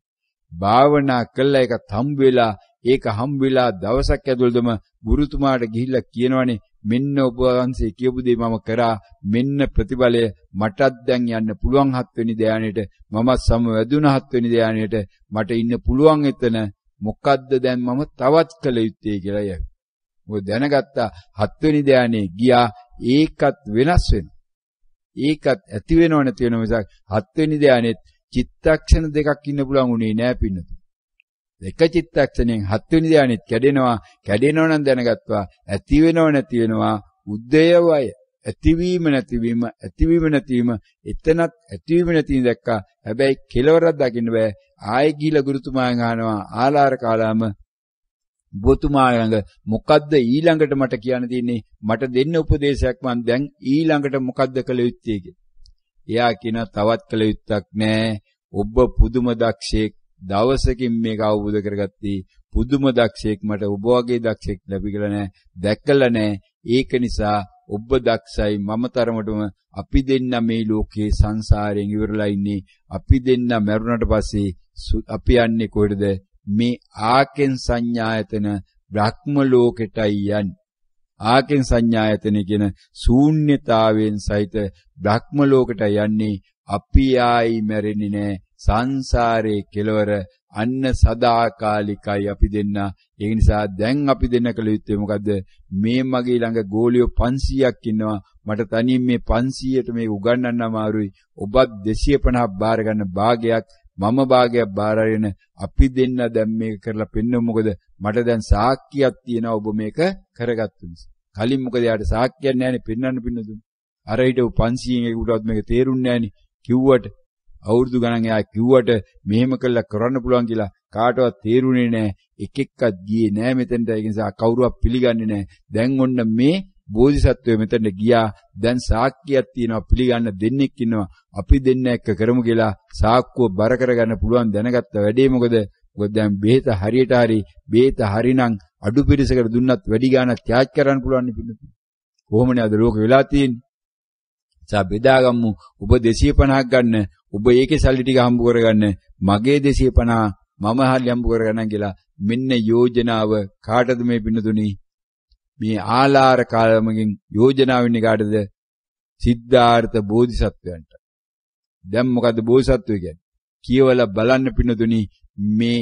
භාවනා කළා එකත් හම්බ වෙලා ඒක හම්බ වෙලා දවසක් ඇතුළතම ගුරුතුමාට ගිහිල්ලා කියනවනේ මෙන්න ඔබ වහන්සේ කියපු දේ මම කරා මෙන්න ප්‍රතිඵලය මටත් දැන් යන්න පුළුවන් 7 වෙනි ධානයේට මම සමවැදුණා 7 වෙනි ධානයේට මට ඉන්න පුළුවන් එතන මොකද්ද දැන් මම තවත් කළ යුත්තේ කියලා යයි. මොකද දැනගත්තා 7 වෙනි ධානයේ ගියා ඒකත් වෙනස් වෙනවා. ඒකත් ඇති වෙනව නැති වෙනව මිසක් 7 වෙනි ධානයේත් චිත්තක්ෂණ දෙකක් ඉන්න පුළුවන් උනේ නෑ පින්නතු. එක චිත්තක්ෂණයෙන් 7 වෙනි ධානයේත් කැඩෙනවා. කැඩෙනව නම් දැනගත්තා ඇති වෙනව නැති වෙනවා උද්දේයවය. ඇතිවීම නැතිවීම ඇතිවීම නැතිවීම එතනත් ඇතිවීම නැතිවීම දැක්කා. හැබැයි කෙලවරක් දකින්න බෑ. ආයෙ ගිහිලා ගුරුතුමාගෙන් අහනවා ආලාර කාලාම බොතුමා ළඟ මොකද්ද ඊළඟට මට කියන්න තියෙන්නේ මට දෙන්න උපදේශයක් මං දැන් ඊළඟට මොකද්ද කළ යුත්තේ කියලා. එයා කියන තවත් කළ යුත්තක් නෑ. ඔබ පුදුම දක්ෂයෙක් දවසකින් මේක අවබෝධ කරගත්තී පුදුම දක්ෂයෙක් මට ඔබ වගේ දක්ෂයෙක් ලැබිලා නැහැ දැක්කලා නැහැ ඒක නිසා ඔබ දක්ෂයි මම තරමටම අපි දෙන්න මේ ලෝකේ සංසාරයෙන් ඉවරලා ඉන්නේ අපි දෙන්න මරුණට පස්සේ අපි යන්නේ කොහෙද මේ ආකෙන් සංඥායතන බ්‍රහ්ම ලෝකෙටයි යන්නේ ආකෙන් සංඥායතන කියන ශූන්‍යතාවයෙන් සහිත බ්‍රහ්ම ලෝකෙට යන්නේ අපි ආයි මැරෙන්නේ නැහැ සංසාරේ කෙලවර අන්න සදාකාලිකයි අපි දෙන්න ඒ නිසා දැන් අපි දෙන්න කළ යුත්තේ මොකද්ද මේ මගේ ළඟ ගෝලියෝ 500ක් ඉන්නවා මට තනියෙන් මේ 500ට මේක උගන්වන්න අමාරුයි ඔබත් 250ක් බාර ගන්න භාගයක් මම භාගයක් බාර අරගෙන අපි දෙන්න දැන් මේක කරලා පෙන්නමු මොකද මට දැන් සාක්කියක් තියෙනවා ඔබ මේක කරගත්තු නිසා කලින් මොකද යාට සාක්කියක් නැහැනේ පෙන්වන්න පින්නදුනේ අර හිටව 500න් ඒකටවත් මේක තේරුන්නේ නැහැනේ කිව්වට අවුරුදු ගණන් එයා කිව්වට මෙහෙම කළා කරන්න පුළුවන් කියලා කාටවත් තේරුනේ නැහැ එක එක්කත් ගියේ නැහැ මෙතෙන්ට ඒ නිසා කවුරුවත් පිළිගන්නේ නැහැ දැන් ඔන්න මේ බෝධිසත්වය මෙතෙන්ට ගියා දැන් සාක්කියක් තියෙනවා පිළිගන්න දෙන්නෙක් ඉන්නවා අපි දෙන්න එක්ක කරමු කියලා සාක්කුව බර කරගන්න පුළුවන් දැනගත්ත වැඩේ මොකද දැන් බෙහෙත හරියට හරි බෙහෙත හරිනම් අඩු පිරිසකට දුන්නත් වැඩි ගාණක් ත්‍යාග කරන්න පුළුවන් නේ කොහොමනේ අද ලෝකෙ වෙලා තියෙන්නේ සා බෙදාගමු ඔබ 250ක් ගන්න ඔබ ඒකේ සල්ලි ටික හම්බ කරගන්න මගේ 250 මම හරිය හම්බ කරගන්න කියලා මෙන්න යෝජනාව කාටද මේ පින්නතුනි මේ ආලාර කාලමකින් යෝජනාව වෙන්නේ කාටද සිද්ධාර්ථ බෝධිසත්වයන්ට දැන් මොකද්ද බෝධිසත්වය කියන්නේ කියවලා බලන්න පින්නතුනි මේ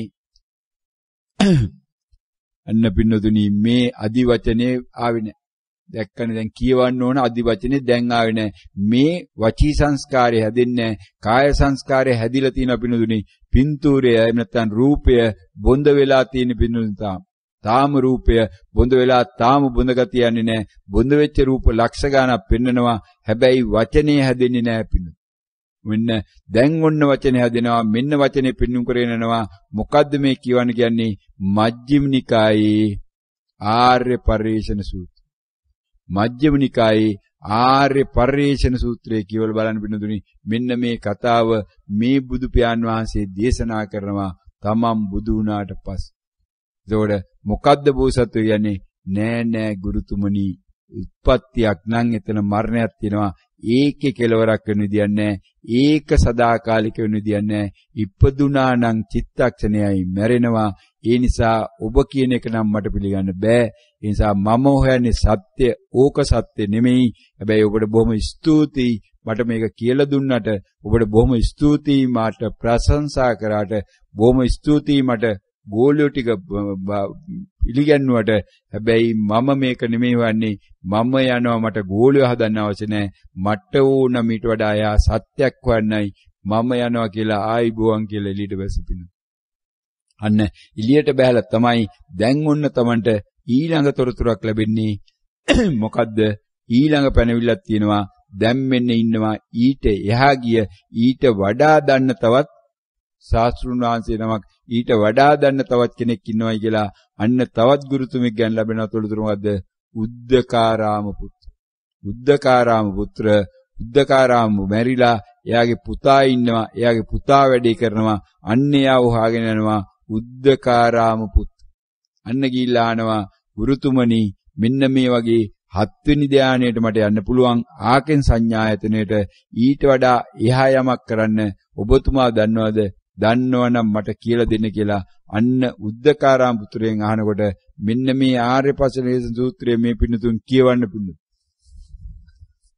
අන්න පින්නතුනි මේ අදි වචනේ ආවේ නැහැ දැක්කනේ දැන් කියවන්න ඕන අදි වචනේ දැන් ආවේ නැහැ මේ වචී සංස්කාරය හැදෙන්නේ කාය සංස්කාරය හැදිලා තියෙන පින්නතුනි පින්තූරය එහෙම නැත්නම් රූපය බොඳ වෙලා තියෙන පින්නතුනි තාම රූපය බොඳ වෙලා තාම බොඳ ගතිය යන්නේ නැහැ බොඳ වෙච්ච රූප ලක්ෂ ගණක් පෙන්නනවා හැබැයි වචනේ හැදෙන්නේ නැහැ පින්නතුනි මෙන්න දැන් ඔන්න වචනේ හැදෙනවා මෙන්න වචනේ පින්නුම් කරගෙන යනවා මොකද්ද මේ කියවන්නේ කියන්නේ මජ්ක්‍ධිම නිකායේ ආර්ය පරිශන සූත්‍රය මජ්ක්‍ධිම නිකායේ ආර්ය පරිශන සූත්‍රයේ කියවල බලන්න පින්නතුනි මෙන්න මේ කතාව මේ බුදු පියාණන් වහන්සේ දේශනා කරනවා තමන් බුදු වුණාට පස්සේ ඒතකොට මොකද්ද බෝසත්ව කියන්නේ නෑ ගුරුතුමනි උත්පත්තියක් නම් එතන මරණයක් තියෙනවා ඒකේ කෙලවරක් වෙන විදියක් නෑ ඒක සදාකාලික වෙන විදියක් නෑ ඉපදුනා නම් චිත්තක්ෂණයයි මැරෙනවා ඒ නිසා ඔබ කියන එක නම් මට පිළිගන්න බෑ ඒ නිසා මම හොයන්නේ සත්‍ය ඕක සත්‍ය නෙමෙයි හැබැයි ඔබට බොහොම ස්තුතියි මට මේක කියලා දුන්නට ඔබට බොහොම ස්තුතියි මට ප්‍රශංසා කරාට බොහොම ස්තුතියි මට ගෝලියෝ ටික පිළිගන්නුවට හැබැයි මම මේක නෙමෙයි වන්නේ මම යනවා මට ගෝලියෝ හදන්න අවශ්‍ය නැහැ මට ඕන මීට වඩා යා සත්‍යක් වන්නයි මම යනවා කියලා ආයිබෝවන් කියලා එළියට බැසපිනු අන්න එළියට බහැලා තමයි දැන් ඔන්න Tamanට ඊළඟ තොරතුරක් ලැබෙන්නේ මොකද්ද ඊළඟ පැනවිල්ලක් තියෙනවා දැන් මෙන්න ඉන්නවා ඊට එහා ගිය ඊට වඩා දන්න තවත් ශාස්ත්‍රුන් වහන්සේ නමක් ඊට වඩා දන්න තවත් කෙනෙක් ඉන්නවයි කියලා අන්න තවත් ගුරුතුමෙක් ගැන ලැබෙන තොරතුරු මොකද්ද උද්දකාරාම පුත්‍ර උද්දකාරාම පුත්‍ර උද්දකාරාම මැරිලා එයාගේ පුතා ඉන්නවා එයාගේ පුතා වැඩේ කරනවා අන්න එයා උහාගෙන යනවා උද්දකාරාම පුත්‍ර අන්න ගිහිල්ලා ආනවා ගුරුතුමනි මෙන්න මේ වගේ 7 වෙනි ධානයට මට යන්න පුළුවන් ආකෙන් සංඥායතනයට ඊට වඩා එහා යමක් කරන්න ඔබතුමා දන්නවද දන්නවනම් මට කියලා දෙන්න කියලා අන්න උද්දකාරාම පුත්‍රයන් අහනකොට මෙන්න මේ ආර්ය පසලේස සූත්‍රයේ මේ පින්නතුන් කියවන්න පින්නු.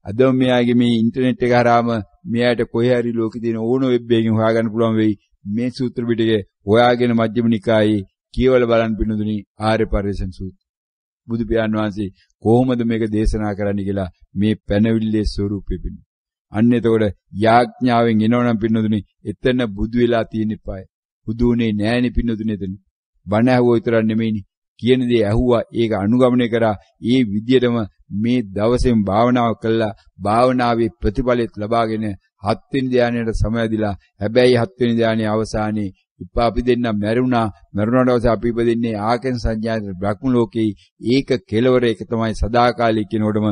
අද මෙයාගේ මේ ඉන්ටර්නෙට් එක හරහාම මෙයාට කොහේ හරි ලෝකේ තියෙන ඕන වෙබ් එකකින් හොයාගන්න පුළුවන් වෙයි මේ සූත්‍ර පිටකේ හොයාගෙන මජ්ක්‍ධිම නිකායේ කියවල බලන්න පින්නතුනි ආර්ය පරිශන සූත්‍රය. බුදු පියාණන් වහන්සේ කොහොමද මේක දේශනා කරන්නේ කියලා මේ පැනවිල්ලේ ස්වරූපෙ පින්නු. අන්න එතකොට යාඥාවෙන් එනවනම් පින්නතුනි එතන බුදු වෙලා තියෙන ඉපයි. බුදුනේ නෑනේ පින්නතුනි එතන. බණ ඇහුවා විතරක් නෙමෙයිනේ. කියන දේ ඇහුවා ඒක අනුගමනය කරා. ඒ විදියටම මේ දවසෙන් භාවනාව කළා. භාවනාවේ ප්‍රතිඵලෙත් ලබාගෙන 7 වෙනි ධානයට සමවැදිලා. හැබැයි 7 වෙනි ධානයේ අවසානයේ ඉපා අපි දෙන්න මරුණාට පස්සේ අපි ඉපදින්නේ ආකෙන් සංඥාවේ බ්‍රහ්ම ලෝකේ. ඒක කෙලවර ඒක තමයි සදාකාලික කෙනෙකුටම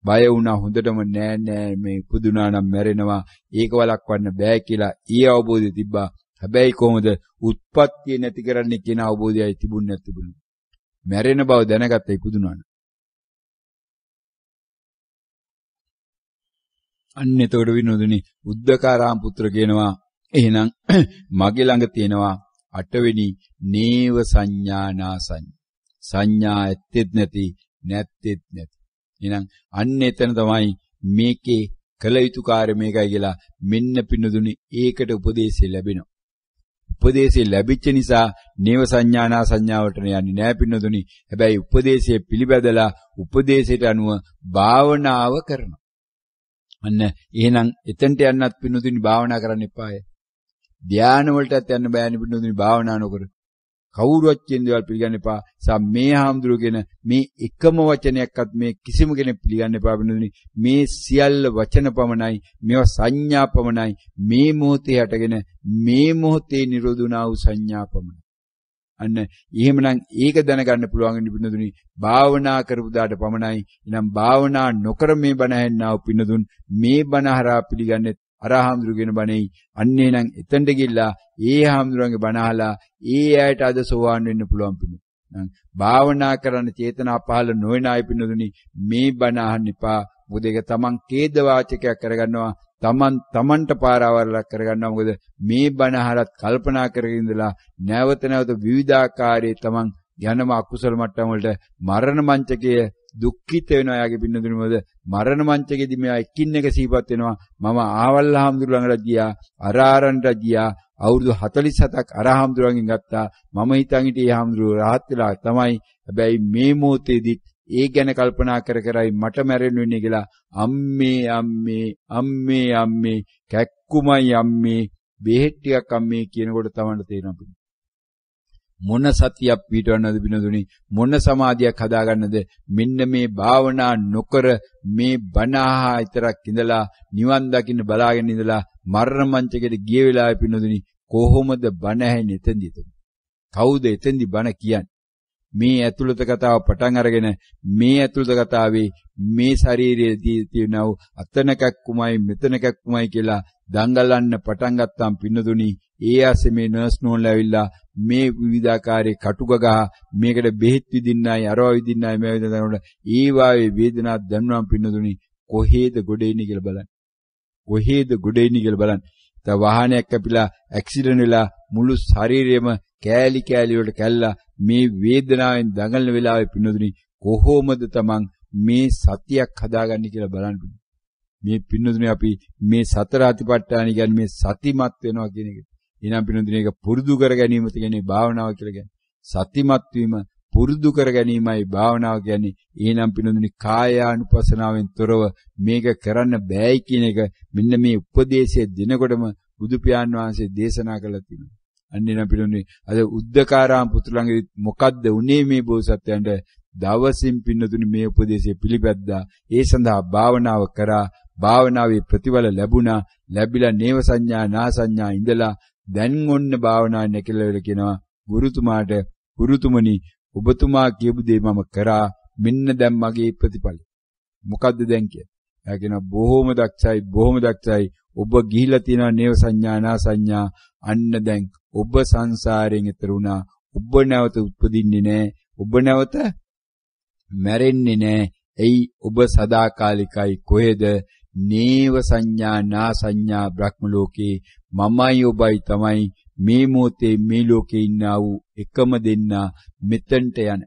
බය වුණා හොඳටම නෑ මේ පුදුනා නම් මැරෙනවා ඒක වළක්වන්න බෑ කියලා ඊ අවබෝධය තිබ්බා හැබැයි කොහොමද උත්පත්තිය නැති කරන්නේ කියන අවබෝධයයි තිබුණ නැතිබුණු. මැරෙන බව දැනගත්ත ඉපදුනාන. අන්න එතකොට විනෝදුනි උද්දකාරාම පුත්‍ර කියනවා එහෙනම් මගේ ළඟ තියෙනවා 8 වෙනි නේව සංඥානා සංඥා ඇත්තෙත් නැති නැත්තෙත් නැති. එහෙනම් අන්න එතන තමයි මේකේ කළ යුතු කාර්ය මේකයි කියලා මෙන්න පින්නදුනි ඒකට උපදේශය ලැබෙනවා. උපදේශය ලැබිච්ච නිසා නේව සංඥානා සංඥාවට යන්නේ නැහැ පින්නදුනි. හැබැයි උපදේශය පිළිබදලා උපදේශයට අනුව භාවනාව කරනවා. අන්න එහෙනම් එතනට යන්නත් පින්නදුනි භාවනා කරන්න එපාය. ධානය වලටත් යන්න බෑනේ පින්නදුනි භාවනා නොකර. කවුරුවත් කියන දේවල් පිළිගන්න එපා. මේ හාමුදුරුවගෙන මේ එකම වචනයක්වත් මේ කිසිම කෙනෙක් පිළිගන්න එපා පින්නදුනි. මේ සියල්ල වචන පමණයි, මේවා සංඥා පමණයි. මේ මොහොතේ හටගෙන මේ මොහොතේ නිරෝධුණා වූ සංඥා පමණයි. අන්න එහෙමනම් ඒක දැනගන්න පුළුවන් වෙන පින්නදුනි භාවනා කරපු දාට පමණයි. එනම් භාවනා නොකර මේ බණ ඇහෙන්නා වූ පින්නදුන් මේ බණ හරහා පිළිගන්නේ අරහාමුදුරුගෙන බණෙයි. අන්නේ නම් එතනට ගිහිල්ලා ඒ හාමුදුරුවන්ගේ බණ අහලා ඒ අයට අද සෝවාන් වෙන්න පුළුවන් පින්නු. භාවනා කරන්න චේතනා පහළ නොවන අය පින්නදුනි මේ බණ අහන්න එපා. මොකද ඒක තමන් ඛේද වාචකයක් කරගන්නවා. තමන්ට පාරාවරලක් කරගන්නවා. මොකද මේ බණ අහලත් කල්පනා කරගෙන ඉඳලා නැවත නැවත විවිධාකාරයේ තමන් යනම අකුසල මට්ටම් වලට මරණ මංචකයේ දුක්ඛිත වෙනවා. යාගේ පින්නදුනි මොකද මරණ මංචකයේදී මෙයා එකින් එක සිහිපත් වෙනවා. මම ආවල් හාමුදුරු ළඟට ගියා, අරාරන්ට ගියා, අවුරුදු 47ක් අරහාමුදුරුවන්ගෙන් ගත්තා. මම හිතන් හිටියේ හාමුදුරුවෝ රහත් වෙලා තමයි. හැබැයි මේ මොහොතේදී ඒ ගැන කල්පනා කරයි මට මැරෙන්න වෙන්නේ කියලා අම්මේ කැක්කුමයි අම්මේ බෙහෙත් ටිකක් අම්මේ කියනකොට තමයි තේරෙනවා. මොන සතියක් පිටවන්නද බිනදුනි, මොන සමාධියක් හදාගන්නද? මෙන්න මේ භාවනා නොකර මේ බණහා විතරක් ඉඳලා නිවන් දකින්න බලාගෙන ඉඳලා මරණ මංචකයට ගිය වෙලාවේ පිනදුනි කොහොමද බණ ඇහෙන්නේ එතෙන්දී? කවුද එතෙන්දී බණ කියන්නේ? මේ ඇතුළත කතාව පටන් අරගෙන මේ ඇතුළත කතාවේ මේ ශරීරයේදී තියෙනව අතනකක් කුමයි මෙතනකක් කුමයි කියලා දඟලන්න පටන් ගත්තාම පින්නදුනි ඒ ආසේ මේ නර්ස් නෝන්ලා ඇවිල්ලා මේ විවිධාකාරයේ කටුක ගහ මේකට බෙහෙත් විදින්නයි අරවා විදින්නයි මේ විදිහට ඒ වායේ වේදනාවක් දැනුනම පින්නදුනි කොහේද ගොඩ එන්නේ කියලා බලන්න. කොහේද ගොඩ එන්නේ කියලා බලන්න. තව වාහනයක් කැපිලා ඇක්සිඩන්ට් වෙලා මුළු ශරීරෙම කෑලි වලට කැල්ලා මේ වේදනාවෙන් දඟලන වෙලාවේ පින්නදුනි කොහොමද තමන් මේ සතියක් හදාගන්නේ කියලා බලන්න. මේ පින්නදුනි අපි මේ සතර අතිපට්ඨාන කියන්නේ මේ සතිමත් වෙනවා කියන එක. එනම් පින්නදුනි ඒක පුරුදු කර ගැනීම කියන්නේ භාවනාව කියලා කියන්නේ. සතිමත් වීම පුරුදු කර ගැනීමයි භාවනාව කියන්නේ. එහෙනම් පින්නදුනි කායානුපස්සනාවෙන් තොරව මේක කරන්න බෑයි කියන එක මෙන්න මේ උපදේශයේ දිනකොටම බුදු පියාණන් වහන්සේ දේශනා කළා තියෙනවා. අන්නේ නම් පින්නදුනි අද උද්දකාරාම පුතුලන්ගේ මොකද්ද උනේ මේ බෝසත්යන්ට? දවසින් පින්නදුනි මේ උපදේශය පිළිපැද්දා. ඒ සඳහා භාවනාව කරා. භාවනාවේ ප්‍රතිඵල ලැබුණා. ලැබිලා නේව සංඥා නා සංඥා ඉඳලා දැන් ඔන්න භාවනාව නැකලා වෙල කියනවා ගුරුතුමාට, ගුරුතුමනි ඔබතුමා කියපු දේ මම කරා. මෙන්න දැන් මගේ ප්‍රතිඵල. මොකද්ද දැන් කියන්නේ? එයා කියනවා බොහොම දක්ෂයි. ඔබ ගිහිලා තියෙනවා නේව සංඥා නා සංඥා. අන්න දැන් ඔබ සංසාරයෙන් එතර වුණා. ඔබ නැවත උපදින්නේ නැහැ. ඔබ නැවත මැරෙන්නේ නැහැ. එයි ඔබ සදාකාලිකයි. කොහෙද? නේව සංඥා නා සංඥා බ්‍රහ්ම ලෝකේ මමයි ඔබයි තමයි මේ මොහොතේ මේ ලෝකේ ඉන්නා වූ එකම දෙන්නා මෙතෙන්ට යන.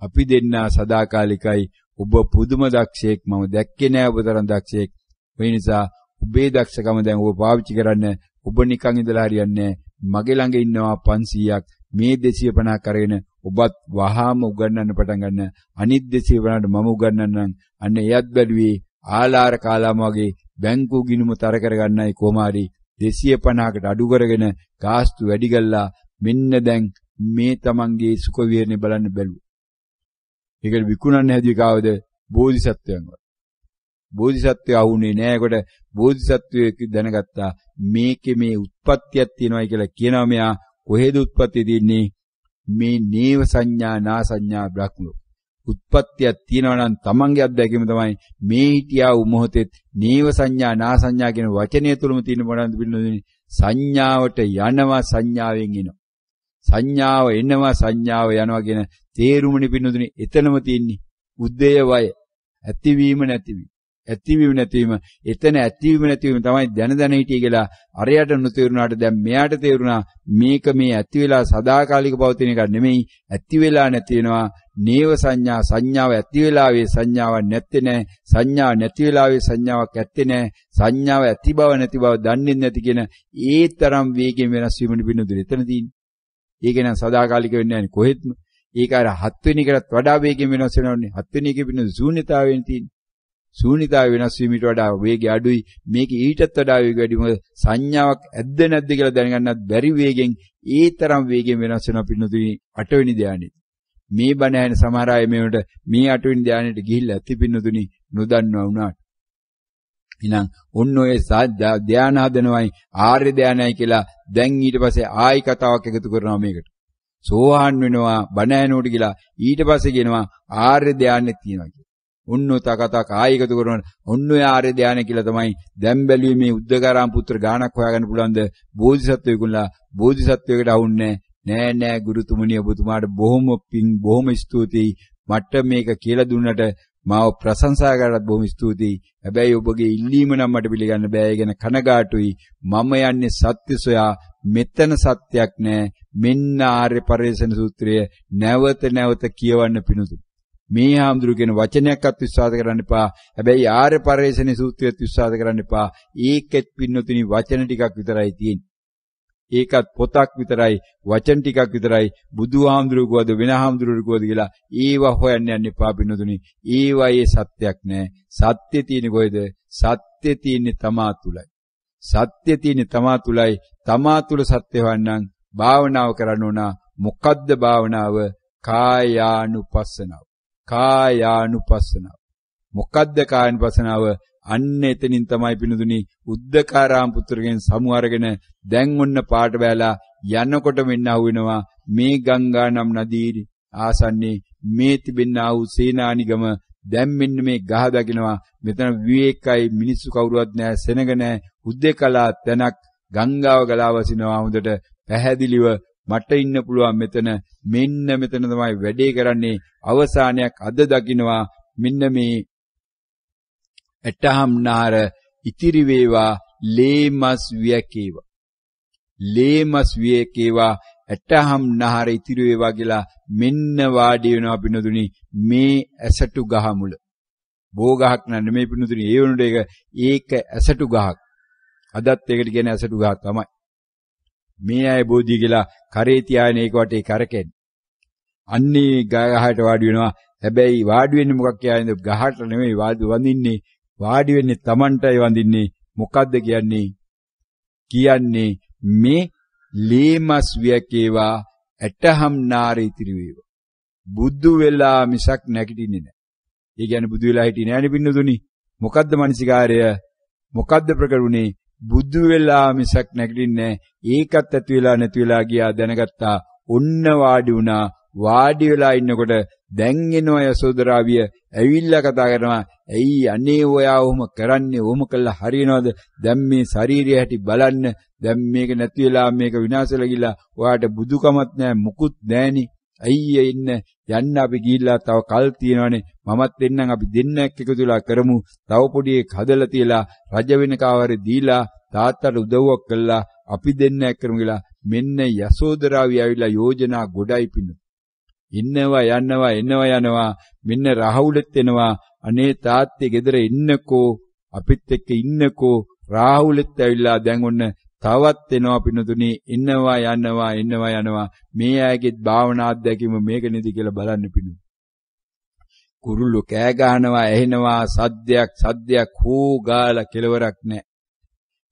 අපි දෙන්නා සදාකාලිකයි. ඔබ පුදුම දක්ෂයෙක්. මම දැක්කේ නෑ ඔබ තරම් දක්ෂයෙක්. ඒ නිසා ඔබේ දක්ෂකම දැන් ඔබ පාවිච්චි කරන්න. ඔබ නිකන් ඉඳලා හරියන්නේ නෑ. මගේ ළඟ ඉන්නවා 500ක්. මේ 250ක් අරගෙන ඔබත් වහාම උගන්වන්න පටන් ගන්න. අනිත් 250ට මම උගන්වන්නම්. අන්න එයත් බැලුවේ ආලාර කාලාම වගේ බැංකු ගිණුම තර කරගන්නයි කොමාරි 250කට අඩු කරගෙන ගාස්තු වැඩි කළා. මෙන්න දැන් මේ තමන්ගේ සුඛ විහරණය බලන්න බැලුවා. ඒකට විකුණන්න හැදුවේ කාවද? බෝධිසත්වයන්ව. බෝධිසත්වය ආුනේ නෑකොට බෝධිසත්වයෙක් දැනගත්තා මේකේ මේ උත්පත්තියක් තියෙනවායි කියලා. කියනවා මෙයා කොහෙද උත්පත්තිය තියෙන්නේ? මේ නේව සංඥා නා සංඥා බ්‍රහ්මලෝ. උත්පත්තියක් තියෙනවා නම් තමන්ගේ අත්දැකීම තමයි මේ හිටියා වූ මොහොතේ නේව සංඥා නා සංඥා කියන වචනය තුලම තියෙන මොනවද පිළිනොදිනේ? සංඥාවට යනවා සංඥාවෙන් එනවා. සංඥාව එනවා සංඥාව යනවා කියන තේරුමනේ පින්නතුනේ එතනම තියෙන්නේ. උද්දේය වය. ඇතිවීම නැතිවීම. ඇතිවීම නැතිවීම. එතන ඇතිවීම නැතිවීම තමයි දැන හිටියේ කියලා අරයට නොතේරුණාට දැන් මෙයාට තේරුණා මේක මේ ඇති වෙලා සදාකාලික පවතින එකක් නෙමෙයි. ඇති වෙලා නැති වෙනවා. නේව සංඥා සංඥාව ඇති වෙලාවේ සංඥාවක් නැත්තේ නෑ. සංඥා නැති වෙලාවේ සංඥාවක් ඇත්තේ නෑ. සංඥාව ඇති බව නැති බව දන්නේ නැති කියන ඒ තරම් වේගයෙන් වෙනස් වීමනේ පින්නතුනේ එතන තියෙන්නේ. ඒක නම් සදාකාලික වෙන්නේ නැහැ කොහෙත්ම. ඒක අර 7 වෙනි එකටත් වඩා වේගයෙන් වෙනස් වෙනවනේ. 7 වෙනි එකේ පින්න ශූන්‍යතාවයෙන් තියෙන්නේ. ශූන්‍යතාවය වෙනස් වීමට වඩා වේගය අඩුයි. මේක ඊටත් වඩා වේග වැඩි. මොකද සංඥාවක් ඇද්ද නැද්ද කියලා දැනගන්නත් බැරි වේගෙන් ඒ තරම් වේගයෙන් වෙනස් වෙනවා පින්නතුනි 8 වෙනි ධානයේ. මේ බණ ඇහෙන සමහර අය මේවට මේ 8 වෙනි ධානයට ගිහිල්ලා ඇති පින්නතුනි නොදන්නවා වුණාට. එහෙනම් ඔන්න ඔය ධාන හදනවයි ආර්ය ධානයයි කියලා දැන් ඊට පස්සේ ආයි කතාවක් එකතු කරනවා මේකට. සෝවාන් වෙනවා බණ ඇහෙනකොට කියලා ඊට පස්සේ කියනවා ආර්ය ධානයක් තියෙනවා කියලා. ඔන්න ඔය කතාවක් ආයි එකතු කරනවා. ඔන්න ඔය ආර්ය ධානය කියලා තමයි දැන් බැලුවේ මේ උද්දකාරාම පුත්‍ර ගානක් හොයාගන්න පුළුවන්ද බෝධිසත්වයෙකුලා බෝධිසත්වයකට අහුන්නේ නෑ ගුරුතුමනි ඔබතුමාට බොහොම ස්තුතියි. මට මේක කියලා දුන්නට මාව ප්‍රශංසා කරලා බොහොම ස්තුතියි. හැබැයි ඔබගේ ඉල්ලීම නම් මට පිළිගන්න බෑ. ඒ ගැන කනගාටුයි. මම යන්නේ සත්‍ය සොයා. මෙතන සත්‍යක් නෑ. මෙන්න ආර්ය පරිශන සූත්‍රය නැවත නැවත කියවන්න පිණුතු. මේ හාමුදුරු කියන වචනයක්වත් විශ්වාස කරන්න එපා. හැබැයි ආර්ය පරිශන සූත්‍රයත් විශ්වාස කරන්න එපා. ඒකෙත් පින්නතුනි වචන ටිකක් විතරයි තියෙන්නේ. ඒකත් පොතක් විතරයි වචන ටිකක් විතරයි. බුදුහාමුදුරු කවද වෙන හාමුදුරු කවද කියලා ඒවා හොයන්න යන්න එපා පින්නතුනි. ඒවායේ සත්‍යක් නෑ. සත්‍ය තියෙන්නේ කොහෙද? සත්‍ය තියෙන්නේ තමා තුලයි. සත්‍ය තියෙන්නේ තමා තුලයි. තමා තුල සත්‍ය වන්නන් භාවනාව කරන්න ඕන. මොකද්ද භාවනාව? කායානුපස්සනාව. කායානුපස්සනාව. මොකද්ද කායානුපස්සනාව? අන්න එතනින් තමයි පිනුදුනි උද්දකාරාම පුත්‍රගෙන් සමු අරගෙන දැන් ඔන්න පාට බෑලා යනකොට මෙන්න අහුවෙනවා මේ ගංගා නම් නදී ආසන්නේ මේ තිබෙනා වූ සේනානිගම දැන් මෙන්න මේ ගහ දකින්නවා. මෙතන විවේකයි මිනිස්සු කවුරුවත් නැහැ සෙනග නැහැ උද්දකලා තැනක් ගංගාව ගලා වසිනවා. හොඳට පැහැදිලිව මට ඉන්න පුළුවන් මෙතන. මෙන්න මෙතන තමයි වැඩේ කරන්නේ. අවසානයක් අද දකින්නවා. මෙන්න මේ එටහම් නාර ඉතිරි වේවා ලේමස් වියකේවා. ලේමස් වියකේවා එටහම් නාර ඉතිරි වේවා කියලා මෙන්න වාඩි වෙනවා පිනුදුනි මේ ඇසටු ගහ මුල. බෝ ගහක් නෑ මේ පිනුදුනි ඒ වුණුට ඒක ඇසටු ගහක්. අදත් ඒකට කියන්නේ ඇසටු ගහ තමයි. මේ අය බෝධිය කියලා කරේ තියාගෙන ඒක වටේ කරකෙන්නේ. අන්නේ ගහට වාඩි වෙනවා. හැබැයි වාඩි වෙන්නේ මොකක් කියන්නේ? ගහට නෙමෙයි වඳින්නේ. වාඩි වෙන්නේ Tamanටයි වඳින්නේ. මොකද්ද කියන්නේ? කියන්නේ මේ ලේමස් වියකේවා ඇටහම් නාර ඉතිරි වේවා. බුදු වෙලා මිසක් නැගිටින්නේ නැහැ. ඒ කියන්නේ බුදු වෙලා හිටියේ නෑනේ පින්නතුනි. මොකද්ද මනසිකාරය? මොකද්ද ප්‍රකරුණේ? බුදු වෙලා මිසක් නැගිටින්නේ නැහැ. ඒකත් ඇති වෙලා නැති වෙලා ගියා දැනගත්තා. ඔන්න වාඩි වුණා. වාඩි වෙලා ඉන්නකොට දැන් එනවා යසෝදරාවිය ඇවිල්ලා කතා කරනවා. ඇයි අනේ ඔයා ඔහොම කරන්නේ? ඔහොම කළා හරියනවද? දැන් මේ ශාරීරිය හැටි බලන්න. දැන් මේක නැති වෙලා මේක විනාශ වෙලා ගිහලා ඔයාට බුදුකමත් නැහැ මුකුත් නැහෙනි. අයියේ ඉන්න යන්න අපි ගිහිල්ලා තව කල් තියෙනවනේ. මමත් දෙන්නම් අපි දෙන්න එකතු වෙලා කරමු. තව පොඩි එකක් හදලා තියලා රජ වෙන කාවරේ දීලා තාත්තට උදව්වක් කළා අපි දෙන්න කරමු කියලා මෙන්න යසෝදරාවිය ඇවිල්ලා යෝජනා ගොඩයි පින්න. ඉන්නවා යනවා මෙන්න රාහුලෙත් එනවා. අනේ තාත්තේ ගෙදර ඉන්නකෝ අපිත් එක්ක ඉන්නකෝ. රාහුලෙත් ඇවිල්ලා දැන් ඔන්න තවත් එනවා පින්නතුනි. ඉන්නවා යනවා මේ අයගේ භාවනා අධ්‍යක්ීම මේක නෙදි කියලා බලන්න පින්නු. කුරුල්ලෝ කෑ ගහනවා ඇහෙනවා සද්දයක් හෝ ගාලා කෙලවරක් නැහැ.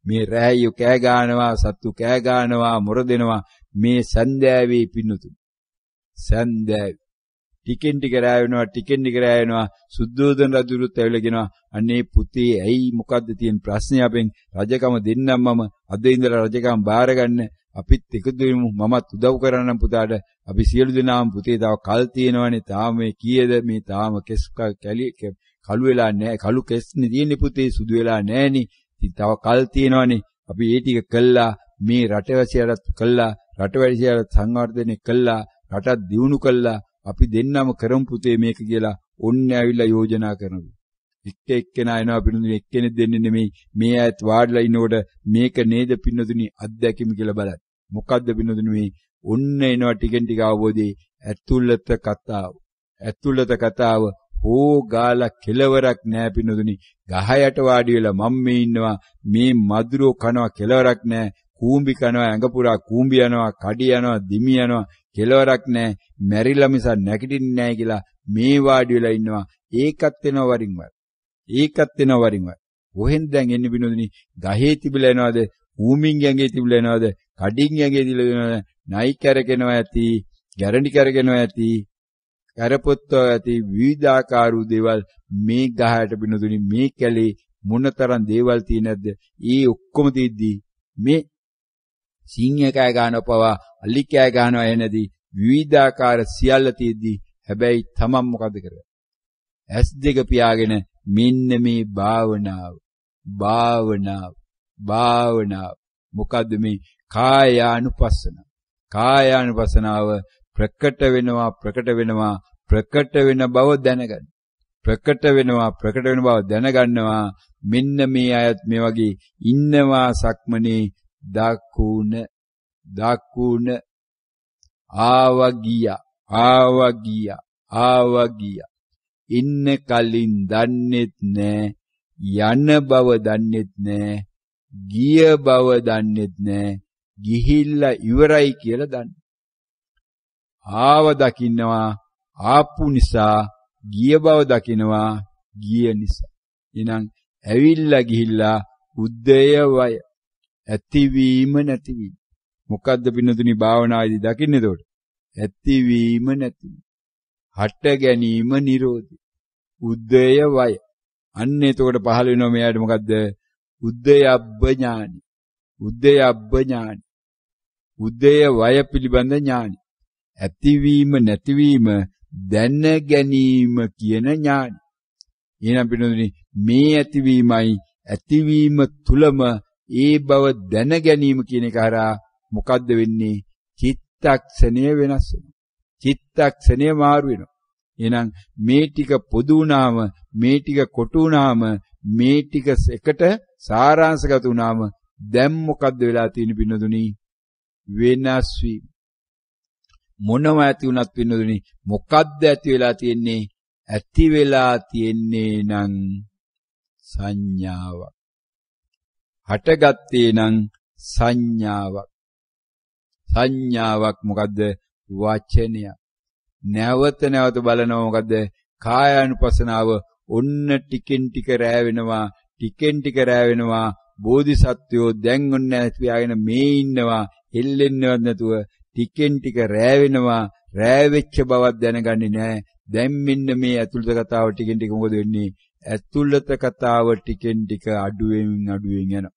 මේ රැහැයෝ කෑ ගහනවා සත්තු කෑ ගහනවා මොර දෙනවා මේ සන්දෑවේ පින්නතුනි. සන්දෑවේ ටිකෙන් ටික රැවෙනවා සුද්ධෝදන රජුරුත් ඇවිල්ලා කියනවා අනේ පුතේ ඇයි මොකද්ද තියෙන ප්‍රශ්නේ? අපෙන් රජකම දෙන්නම් මම අද ඉඳලා රජකම බාරගන්න අපිත් එකතු වෙමු. මමත් උදව් කරන්නම් පුතාට. අපි සියලු දෙනාම පුතේ තව කල් තියෙනවනේ. තාම මේ කීයද මේ තාම කෙස් කළු වෙලා නැහැ. කළු කෙස්නේ තියෙන්නේ පුතේ සුදු වෙලා නැහෙනි. ඉතින් තව කල් තියෙනවනේ. අපි ඒ ටික කළා මේ රටවැසියලත් කළා රටවැසියලත් සංවර්ධනය කළා රටත් දියුණු කළා අපි දෙන්නම කරමු පුතේ මේක කියලා ඔන්නේ ඇවිල්ලා යෝජනා කරනවා. එක්කෙනා එනවා පින්නුදුනි එක්කෙනෙක් දෙන්නේ නෙමෙයි මේ ඇත් වාඩිලා ඉන්නකොට මේක නේද පින්නුදුනි අත්දැකීම කියලා බලන්න. මොකද්ද පින්නුදුනි මේ ඔන්න එනවා ටිකෙන් ටික අවබෝධයේ ඇතුළත කතාව හෝ ගාලා කෙලවරක් නෑ පින්නුදුනි. ගහ යට වාඩි වෙලා මම මේ ඉන්නවා මේ මදුරෝ කනවා කෙලවරක් නෑ. කූඹි කනවා ඇඟ පුරා කූඹි යනවා කඩි යනවා දිමි යනවා කෙලවරක් නෑ. මැරිලා මිස නැගිටින්නේ නෑ කියලා මේ වාඩි වෙලා ඉන්නවා. ඒකත් වෙනවා වරින් වර. කොහෙන්ද දැන් එන්නේ පින්නුදුනි? ගහේ තිබිලා එනවද? කූඹින් ඇඟේ තිබිලා එනවද? කඩින් ඇඟේ තිබිලා එනවද? නයි කරගෙනවා ඇති, ගැරන්ටි කරගෙනවා ඇති, කරපොත්තෝ ඇති විවිධාකාර දේවල් මේ ගහයට පින්නුදුනි මේ කැලේ මොනතරම් දේවල් තියෙනවද? ඒ ඔක්කොම තියද්දී මේ සිංහ කෑ ගන්නව පවා අලි කෑ ගන්නව එනදී විවිධාකාර සියල්ල තියද්දී හැබැයි තමන් මොකද කරන්නේ? ඇස් දෙක පියාගෙන මෙන්න මේ භාවනාව මොකද්ද මේ කායානුපස්සනාව ප්‍රකට වෙන බව දැනගන්න. ප්‍රකට වෙන බව දැනගන්නවා. මෙන්න මේ අයත් මේ වගේ ඉන්නවා සක්මනේ දකුණ ආවා ගියා ඉන්න කලින් දන්නෙත් නෑ යන බව දන්නෙත් නෑ ගිය බව දන්නෙත් නෑ ගිහිල්ලා ඉවරයි කියලා දන්න. ආව දකින්නවා ආපු නිසා ගිය බව දකින්නවා ගිය නිසා. එහෙනම් ඇවිල්ලා ගිහිල්ලා උද්දය වය ඇතිවීම නැතිවීම. මොකද්ද පින්නතුනි භාවනාවේදී දකින්නේ එතකොට? ඇතිවීම නැතිවීම. හට ගැනීම නිරෝධය. උද්දය වය. අන්න එතකොට පහළ වෙනවා මෙයාට මොකද්ද? උද්දයබ්බ ඥානි. උද්දය වය පිළිබඳ ඥානි. ඇතිවීම නැතිවීම දැන ගැනීම කියන ඥානි. එහෙනම් පින්නතුනි මේ ඇතිවීම තුලම ඒ බව දැන ගැනීම කියන එක හරහා මොකද්ද වෙන්නේ? චිත්තක්ෂණය වෙනස් වෙනවා. චිත්තක්ෂණය මාරු වෙනවා. එහෙනම් මේ ටික පොදු වුණාම, මේ ටික කොටු වුණාම, මේ ටික එකට සාරාංශගත වුණාම දැන් මොකද්ද වෙලා තියෙන්නේ පින්නතුනි? වෙනස් වීම. මොනව ඇති වුණත් පින්නතුනි මොකද්ද ඇති වෙලා තියෙන්නේ? ඇති වෙලා තියෙන්නේ නම් සංඥාවක්. හටගත්තේ නම් සංඥාවක් මොකද්ද? වචනය. නැවත බලනවා මොකද්ද? කායානුපස්සනාව. ඔන්න ටිකෙන් ටික රැවෙනවා. බෝධිසත්වයෝ දැන් ඔන්න ඇතිවගෙන මේ ඉන්නවා. එල්ලෙන්නවත් නැතුව ටිකෙන් ටික රැවෙනවා. රැවෙච්ච බවක් දැනගන්නේ නැහැ. දැන් මෙන්න මේ ඇතුළත කතාව ටිකෙන් ටික මොකද වෙන්නේ? ඇතුළත කතාව ටිකෙන් ටික අඩුවෙන් යනවා.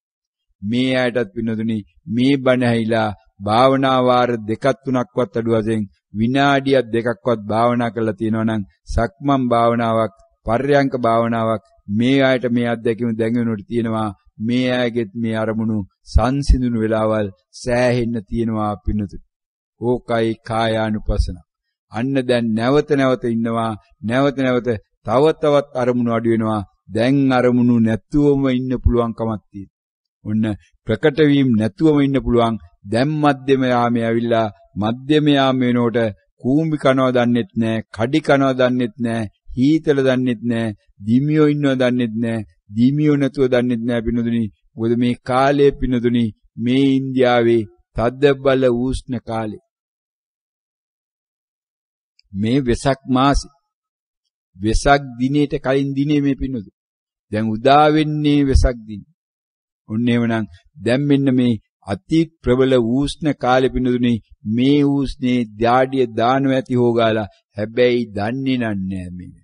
මේ ඇයටත් පින්නතුනි මේ බණ ඇහිලා භාවනා වාර 2-3ක්වත් අඩු වශයෙන් විනාඩියක් 2ක්වත් භාවනා කරලා තියෙනවා නම් සක්මන් භාවනාවක් පර්යංක භාවනාවක් මේ ආයත මේ අත්දැකීම දැන් වෙනකොට තියෙනවා. මේ ආයගෙත් මේ අරමුණු සංසිඳුණු වෙලාවල් සෑහෙන්න තියෙනවා පින්නතුනි. ඕකයි කායානුපස්සන. අන්න දැන් නැවත ඉන්නවා. නැවත තවත් අරමුණු අඩු වෙනවා. දැන් අරමුණු නැතුවම ඉන්න පුළුවන්කමක් තියෙනවා. ඔන්න ප්‍රකට වීම නැතුවම ඉන්න පුළුවන්. දැන් මධ්‍යම යාමේ ඇවිල්ලා මධ්‍යම යාම වෙනකොට කූඹි කනවා දන්නෙත් නැහැ, කඩි කනවා දන්නෙත් නැහැ, හීතල දන්නෙත් නැහැ, දිමියෝ ඉන්නව දන්නෙත් නැහැ, දිමියෝ නැතුව දන්නෙත් නැහැ පින්නතුනි. මොකද මේ කාලයේ පින්නතුනි මේ ඉන්දියාවේ තද බල උෂ්ණ කාලේ. මේ වෙසක් මාසේ වෙසක් දිනේට කලින් දිනේ මේ පින්නතුනි. දැන් උදා වෙන්නේ වෙසක් දිනේ. ඔන්න එහෙමනම් දැන් මෙන්න මේ අති ප්‍රබල උෂ්ණ කාලෙ පින්නතුනි මේ උෂ්ණේ ධාඩිය දානව ඇති හොගාලා හැබැයි දන්නේ නැහැ මේ.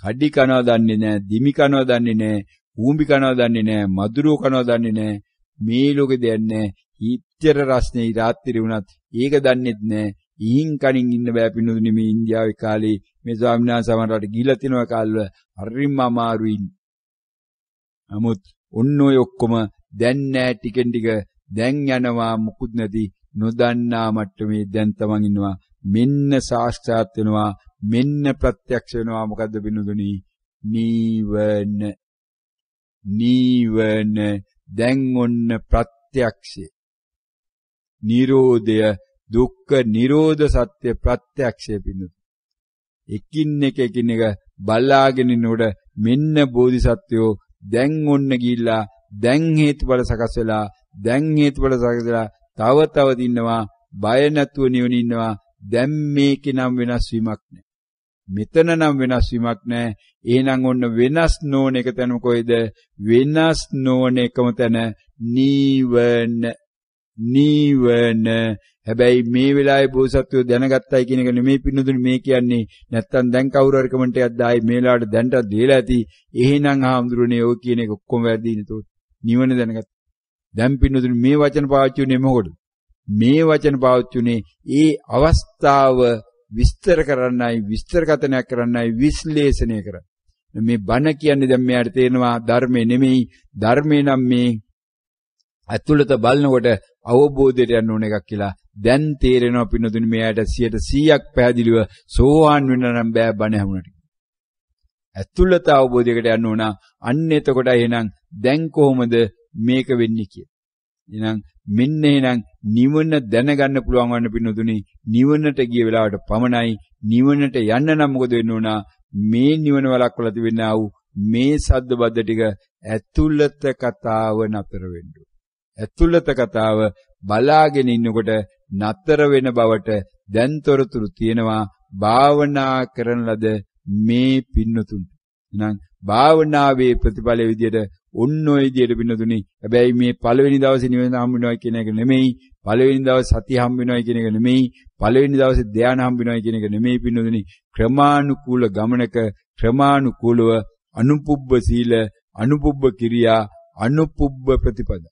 කඩි කනවා දන්නේ නැහැ, දිමි කනවා දන්නේ නැහැ, ඌඹි කනවා දන්නේ නැහැ, මදුරුව කනවා දන්නේ නැහැ. මේ ලෝකෙ දෙන්නේ හිච්චර රස්නේ රාත්‍රී වුණත් ඒක දන්නේත් නැහැ. ඉහින් කණින් ඉන්න බෑ පින්නතුනි මේ ඉන්දියාවේ කාලේ මේ ස්වාමීන් වහන්සේ සමහරවට ගිහිලා තිනවා කාලවල හරිම අමාරුයි. නමුත් ඔන්න ඔය ඔක්කොම දැන් නෑ ටිකෙන් ටික දැන් යනවා මුකුත් නැති නොදන්නා මට්ටමේ දැන් තමන් ඉන්නවා. මෙන්න සාක්ෂාත් වෙනවා. මෙන්න ප්‍රත්‍යක්ෂ වෙනවා. මොකද්ද පින්වතුනි? නීවරණ දැන් ඔන්න ප්‍රත්‍යක්ෂය. නිරෝධය දුක්ඛ නිරෝධ සත්‍ය ප්‍රත්‍යක්ෂය පින්වතුනි. එකින් එක බලාගෙන ඉන්නකොට මෙන්න බෝධිසත්වයෝ දැන් ඔන්න ගිහිල්ලා දැන් හේතුඵල සකස් වෙලා තව ඉන්නවා බය නැතුව නිවන ඉන්නවා. දැන් මේකේ නම් වෙනස් වීමක් නැහැ. මෙතන නම් වෙනස් වීමක් නැහැ. එහෙනම් ඔන්න වෙනස් නොවන එක තැන කොයිද? වෙනස් නොවන එකම තැන නීවරණ. හැබැයි මේ වෙලාවේ බෝසත්වෝ දැනගත්තයි කියන එක නෙමෙයි පින්නතුනි මේ කියන්නේ. නැත්තම් දැන් කවුරු හරි කමෙන්ට් එකක් දායි මේ වෙලාවට දැන්ටත් දීලා ඇති. එහෙනම් ආම්දුරනේ ඔය කියන එක ඔක්කොම වැරදි නේද? නිවන දැනගත්ත. දැන් පින්නතුනි මේ වචන පාවිච්චි උනේ මොකටද? මේ වචන පාවිච්චි උනේ ඒ අවස්ථාව විස්තර කරන්නයි, විස්තර කතනයක් කරන්නයි, විශ්ලේෂණය කරන්න. මේ බණ කියන්නේ දැන් මෙයාට තේරෙනවා ධර්මේ නෙමෙයි. ධර්මේ නම් මේ ඇතුළත බලනකොට අවබෝධයට යන්න ඕන එකක් කියලා දැන් තේරෙනවා පින්නතුනි මෙයාට 100% පැහැදිලිව සෝවාන් වෙන්න නම් බෑ බණ හැමුණට. ඇතුළත අවබෝධයකට යන්න ඕන. අන්න එතකොට එහෙනම් දැන් කොහොමද මේක වෙන්නේ කියලා. එහෙනම් මෙන්න එහෙනම් නිවන දැනගන්න පුළුවන් වන්න පින්නතුනි නිවනට ගිය වෙලාවට පමණයි. නිවනට යන්න නම් මොකද වෙන්න ඕන? මේ නිවන වලක්වලා තිබෙනා වූ මේ සද්ද බද්ද ටික ඇතුළත කතාව නතර වෙන්න. ඇතුළත කතාව බලාගෙන ඉන්නකොට නතර වෙන බවට දැන් තොරතුරු තියෙනවා. භාවනා කරන ලද මේ පින්නතුන්. එහෙනම් භාවනාවේ ප්‍රතිඵලයේ විදියට ඔන්න ඔය විදියට පින්නතුනි. හැබැයි මේ පළවෙනි දවසේ නිවන හම්බ වෙනවා කියන එක නෙමෙයි. පළවෙනි දවසේ සතිය හම්බ වෙනවා කියන එක නෙමෙයි. පළවෙනි දවසේ ධානය හම්බ වෙනවා කියන එක නෙමෙයි පින්නතුනි. ක්‍රමානුකූල ගමනක ක්‍රමානුකූලව අනුපුබ්බ සීල, අනුපුබ්බ කිරියා, අනුපුබ්බ ප්‍රතිපද.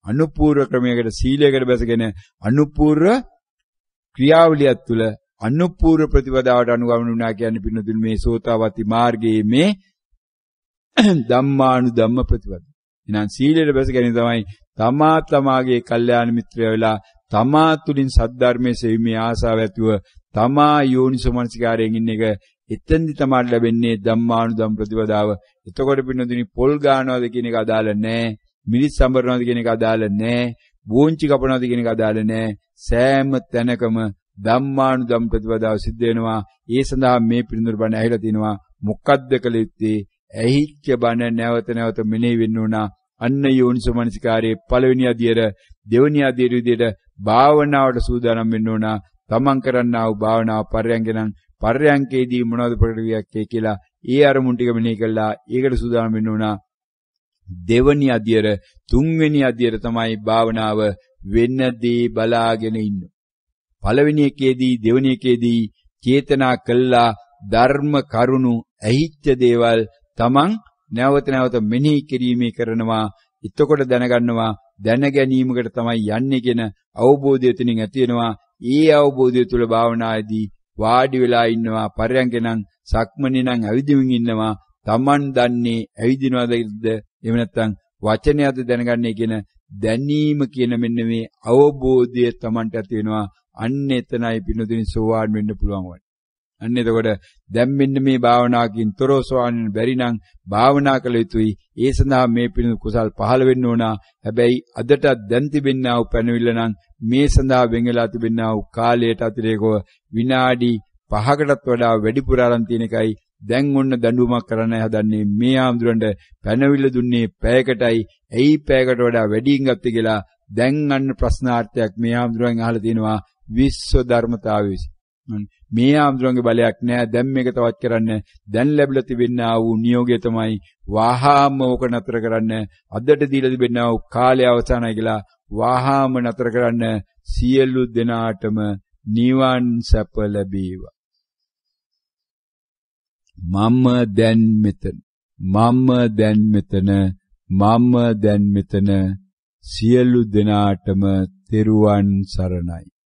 අනුපූර්ව ක්‍රමයකට සීලයකට බැසගෙන අනුපූර්ව ක්‍රියාවලියක් තුළ අනුපූර්ව ප්‍රතිපදාවට අනුගමන වුණා කියන්නේ පින්නතුනි මේ සෝතාපට්ටි මාර්ගයේ මේ ධම්මානුධම්ම ප්‍රතිපද. එහෙනම් සීලයට බැසගෙන තමයි තමා තමාගේ කල්යාණ මිත්‍රය වෙලා තමා තුලින් සද්ධර්මයේ සෙවීමේ ආසාව ඇතුව තමා යෝනිසෝමනසිකාරයෙන් ඉන්න එක එතෙන්දි තමයි ලැබෙන්නේ ධම්මානුධම්ම ප්‍රතිපදාව. එතකොට පින්නතුනි පොල් ගන්නවද කියන එක අදාළ නැහැ. මිනිස් සම්බරනවද කියන එක අදාළ නැහැ. බෝංචි කපනවද කියන එක අදාළ නැහැ. සෑම තැනකම ධම්මානුධම්ම ප්‍රතිපදාව සිද්ධ වෙනවා. ඒ සඳහා මේ පිළිඳුර බණ ඇහිලා තිනවා. මොකක්ද කළ යුත්තේ? ඇහිච්ච බණ නැවත නැවත මෙනෙහි වෙන්න ඕන. අන්න යෝනිසෝමනසිකාරයේ පළවෙනි අධ්‍යයන දෙවෙනි අධ්‍යයන විදිහට භාවනාවට සූදානම් වෙන්න ඕන. තමන් කරන්නා වූ භාවනාව පර්යංකනම් පර්යංකේදී මොනවද ප්‍රතික්‍රියාවක් කියලා ඒ අරමුණු ටික මෙනෙහි කළා. ඒකට සූදානම් වෙන්න ඕන. දෙවෙනි අධ්‍යයන තුන්වෙනි අධ්‍යයන තමයි භාවනාව වෙනදී බලාගෙන ඉන්න. පළවෙනි එකේදී දෙවෙනි එකේදී චේතනා කළා ධර්ම කරුණු ඇහිච්ච දේවල් තමන් නැවත නැවත මෙනෙහි කිරීමේ කරනවා. එතකොට දැනගන්නවා දැන ගැනීමකට තමයි යන්නේ කියන අවබෝධය තුලින් ඇති වෙනවා. ඒ අවබෝධය තුල භාවනායේදී වාඩි වෙලා ඉන්නවා. පරයන්කෙනම් සක්මනේ නම් ඇවිදිමින් ඉන්නවා. තමන් දන්නේ ඇවිදිනවද එහෙම නැත්නම් වචනයද දැනගන්නේ කියන දැනීම කියන මෙන්න මේ අවබෝධය තමන්ට ඇති වෙනවා. අන්න එතනයි පින්නතුනි සෝවාන් වෙන්න පුළුවන් වන්නේ. අන්න එතකොට දැන් මෙන්න මේ භාවනාවකින් තොරව සෝවාන් වෙන්න බැරි නම් භාවනා කළ යුතුයි. ඒ සඳහා මේ පිළිඳු කුසල් පහළ වෙන්න ඕන. හැබැයි අදට දැන් තිබෙනා වූ පැනවිල්ල නම් මේ සඳහා වෙන් වෙලා තිබෙනා වූ කාලයට අතිරේකව විනාඩි 5කටත් වඩා වැඩිපුර ආරන් තියෙන එකයි දැන් ඔන්න දඬුවමක් කරන්න හදන්නේ. මේ ආම්දුරන්ට පැනවිල්ල දුන්නේ පැයකටයි. ඇයි පැයකට වඩා වැඩියෙන් ගත්තේ කියලා දැන් අන්න ප්‍රශ්නාර්ථයක් මේ ආම්දුරන් අහලා තියෙනවා. විශ්ව ධර්මතාවය මේ ආම්දුරන්ගේ බලයක් නෑ. දැන් මේක තවත් කරන්න දැන් ලැබිලා තිබෙනා වූ නියෝගය තමයි වහාම ඕක නතර කරන්න. අදට දීලා තිබෙනා වූ කාලය අවසానයි කියලා වහාම නතර කරන්න. සියලු දෙනාටම නිවන් සැප ලැබේවා. මම දැන් මෙතන සියලු දෙනාටම තෙරුවන් සරණයි.